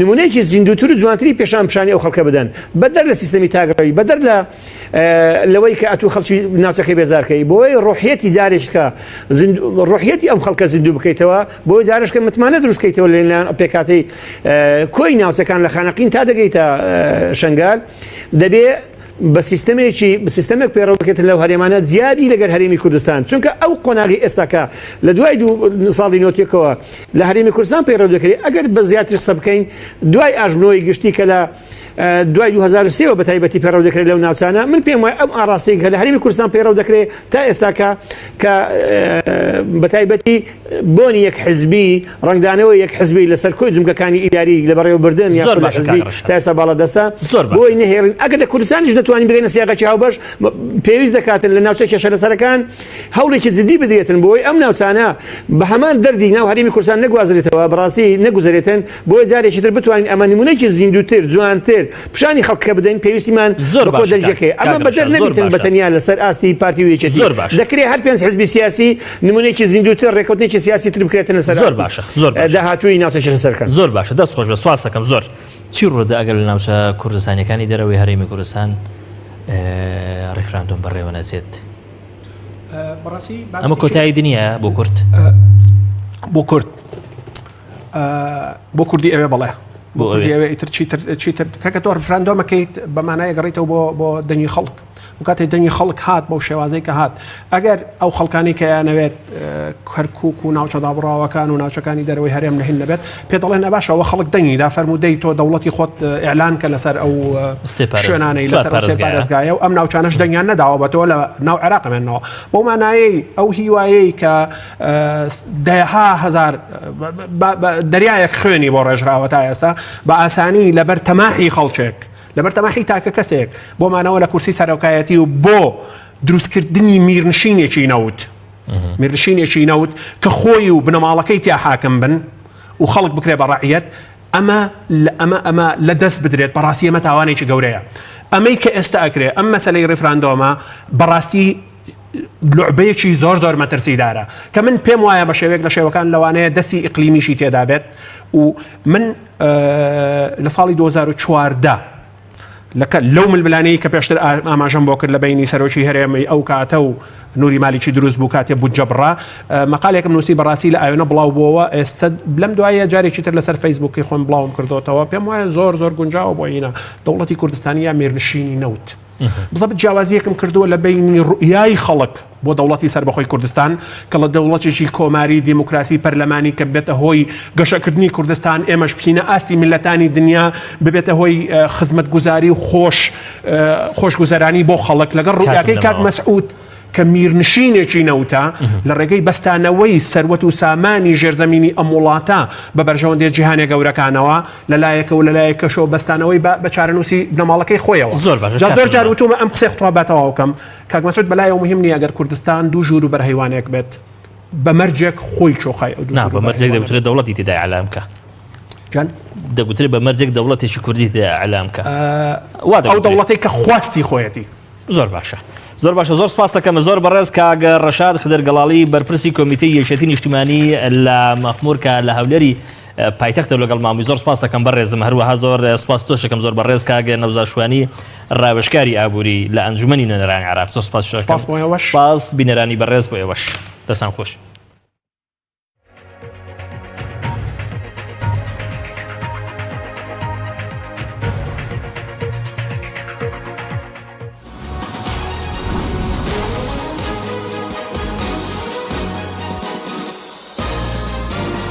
نمونەیەکی زیندوتر و جوانتری پیشانی ئەو خەڵکە بدەن بەدەر لە سیستەمی تاگەڕەوی بەدەر لەوەی کە ئەتوو خەڵکی ناوچەکەی بێزارکەی بۆی ڕۆحیەتی جارێککە ڕۆحیەتی ئەم خەڵکە زیندوو بکەیتەوە بۆی جارشکە متمانە دروستکەیتەوە لەلایەن پێکاتەی کۆی ناوچەکان لە خانەقین تا دەگەیتە شنگال دەبێت بە سیستەمێک پێڕەو بکرێتن لەو هەرێمانە زیادی لەگەر هەرێمی کوردستان چونکە ئەو قۆناغی ئێستاکە لە دوای 2 ساڵی نۆتێکەوە لە هەرێمی کوردستان پێڕەو دەکرێت ئەگەر بە زیاتر قسە بکەین دوای ئاژبنەوەی گشتی کە لە دوای 2023 بە تایبەتی پێڕەو دەکرێت لەو ناوچانە من پێم وایە ئەم ئاڕاستەی کە لە هەرێمی کوردستان پێڕەو دەکرێت تا ئێستا کە بە تایبەتی بۆنی یەک حزبی ڕنگدانەوەی یەک حزبی لەسەر کۆی جمگەکانی ئیداری لە بەڕێوەبردن یا حزبی تا ئێستا باڵا دەستا بۆی نەهێڕن ئەگەر لە کوردستانیش دەتوانین بگەینە سیاقەی هاوبەش پێویست دەکاتن لە ناوچەی کێشە لەسەرەکان هەوڵێکی جدی بدرێتن بۆی ئەم ناوچانە بە هەمان دەردی ناو هەرێمی کوردستان نەگوازرێتەوە بەڕاستی نەگوزارێتن بۆی جارێکی تر بتوانین ئەمە نمونەیەکی زیندووتر جوانتر پیشانی خەڵکە بدەین پێویستیمان بۆ دەرجەکەی ئەمە بەدەر نەبیتن بەتەنیا لەسەر ئاستی پارتی و یەکێتی دەکرێت هەر پێنج حزبی سیاسی نمونەیەکی زیندووتر ڕێکەوتنێکی سیاسی تر بکرێتن لەسەر زۆر باشە داهاتووی ناوچەی لەسەرکەن زۆر باشە دەست خۆش بە سواز دەکەم زۆر چی ڕوودا ئەگەر لە ناوچە کوردستانیەکانی دەرەوەی هەرێمی کوردستان ڕیفراندۆم بەڕێوە نەچێت ئەمە کۆتایی دنیا بۆ کورد بۆ کوردی ئەوێ بڵێ بۆ ئیتر چیتر کەکە تۆ ڕفراندۆمەکەیت بەمانایە گەڕیتەوە بۆ دەنگی خەڵک وکاتی دەنگی خەڵک هات بەو شێوازەی کە هات ئەگەر ئەو خەڵکانی کە یانەوێت کەرکووک و ناوچە دابڕاوەکان و ناوچەکانی دەرەوەی هەرێم لە هین نەبێت پێ دەڵێن ئەباشەوە خەڵک دەنگیدا فەرمودەی تۆ دەوڵەتی خۆت ئێعلان کە لەسەر ئەو شوێنانەی لەسەر پارێزگایە و ئەم ناوچانەش دەنگیان نەداوە بە تۆ لە ناو عێراقمێنەوە بۆ مانایەی ئەو هیوایەی کە دەها هەزار دەریایەک خوێنی بۆ ڕێژراوە تا ئێستا بە ئاسانی لەبەر تەماحی خەڵکێک لەبەر تەماحی تاکە کەسێک بۆ مانەوە لە کورسی سەرۆکایەتی و بۆ دروستکردنی میرنشینێکی نەوت کە خۆی و بنەماڵەکەی تیا حاکم بن و خەڵک بکرێ بە ڕەعیەت ئەمە لە دەست بدرێت بەڕاستی ئەمە تاوانێکی گەورەیە ئەمەی کە ئێستا ئەکرێ ئەم مەسەلەی ڕیفراندۆمە بەڕاستی لعبەیەکی زۆر مەترسیدارە کە من پێم وایە بە شێوەیەک لە شێوەکان لەوانەیە دەستی ئیقلیمیشی تێدا بێت و من لە ساڵی 2014 لەو ململانەی کە پێشتر ئاماژەم بۆ کرد لە بینی سەرۆکی هەرێمی ئەو کاتە و نوری مالیکی دروست بوو کاتێ بوو جەبڕا مەقالێکم نووسی بەڕاستی لە ئاوێنە بڵاو بووەوە ئێستا لەم دوایە جارێکی تر لەسەر فەیسبووکی خۆم بڵاوم کردوتەوە پێم وایە زۆر گونجاوە بۆ ئینە دەوڵەتی کوردستانیە میرنشینی نەوت بزەبت جیاوازیەکم کردووە لە بینی ڕوئیای خەڵک بۆ دەوڵەتی سەربەخۆی کوردستان کە لە دەوڵەتێکی کۆماری دیموکراسی پەرلەمانی کە بێتە هۆی گەشەکردنی کوردستان ئێمەش بچینە ئاستی میلەتانی دنیا ببێتە هۆی خزمەتگوزاری و خۆشگوزەرانی بۆ خەڵک لەگەڵ ڕوئیاکەی کات مەسعود کە میرنشینێکی نەوتە لە ڕێگەی بەستانەوەی سەروەت و سامانی ژێرزەمینی ئەم وڵاتە بە بەرژەوەندێ جیهانێ گەورەکانەوە لەلایەکە و لەلایەکەشەوە بەستانەوەی بە چارەنووسی بنەماڵەکەی خۆیەوە زۆر جار وتومە ئەم قسەی قوتوە باتەوە بکەم کاک مەسعود بەلایەوە مهم نییە ئەگەر کوردستان دوو ژوور و بەرهەیوانێک بێت بەمەرجێک خۆی چۆخای بەمەرجێک دەبێت دەوڵەتی تێدا ئەعلام بکە دەگوترێت بەمەرجێک دەوڵەتێکی کوردی تێدا ئەعلام بکە ئەو دەوڵەتەی کە خواستی خۆیەتی زۆر باشە زۆر سپاس دەکەم زۆر بەڕێز کاگە ڕەشاد خدرگەڵاڵی بەرپرسی کۆمیتەی یەکێتی نیشتیمانی لە مەخموورکە لە هەولێری پایتەختە لەگەڵ مامی زۆر سپاس دەکەم بەڕێزم هەروەها زۆر سپاس تۆشەکەم زۆر بەڕێز کاگە نەوزاشوانی ڕاوێژکاری ئابووری لە ئەنجومەنی نوێنەرانی عێراق زۆر سپاس بینەرانی بەڕێز بۆ ئێوەش دەستان خۆش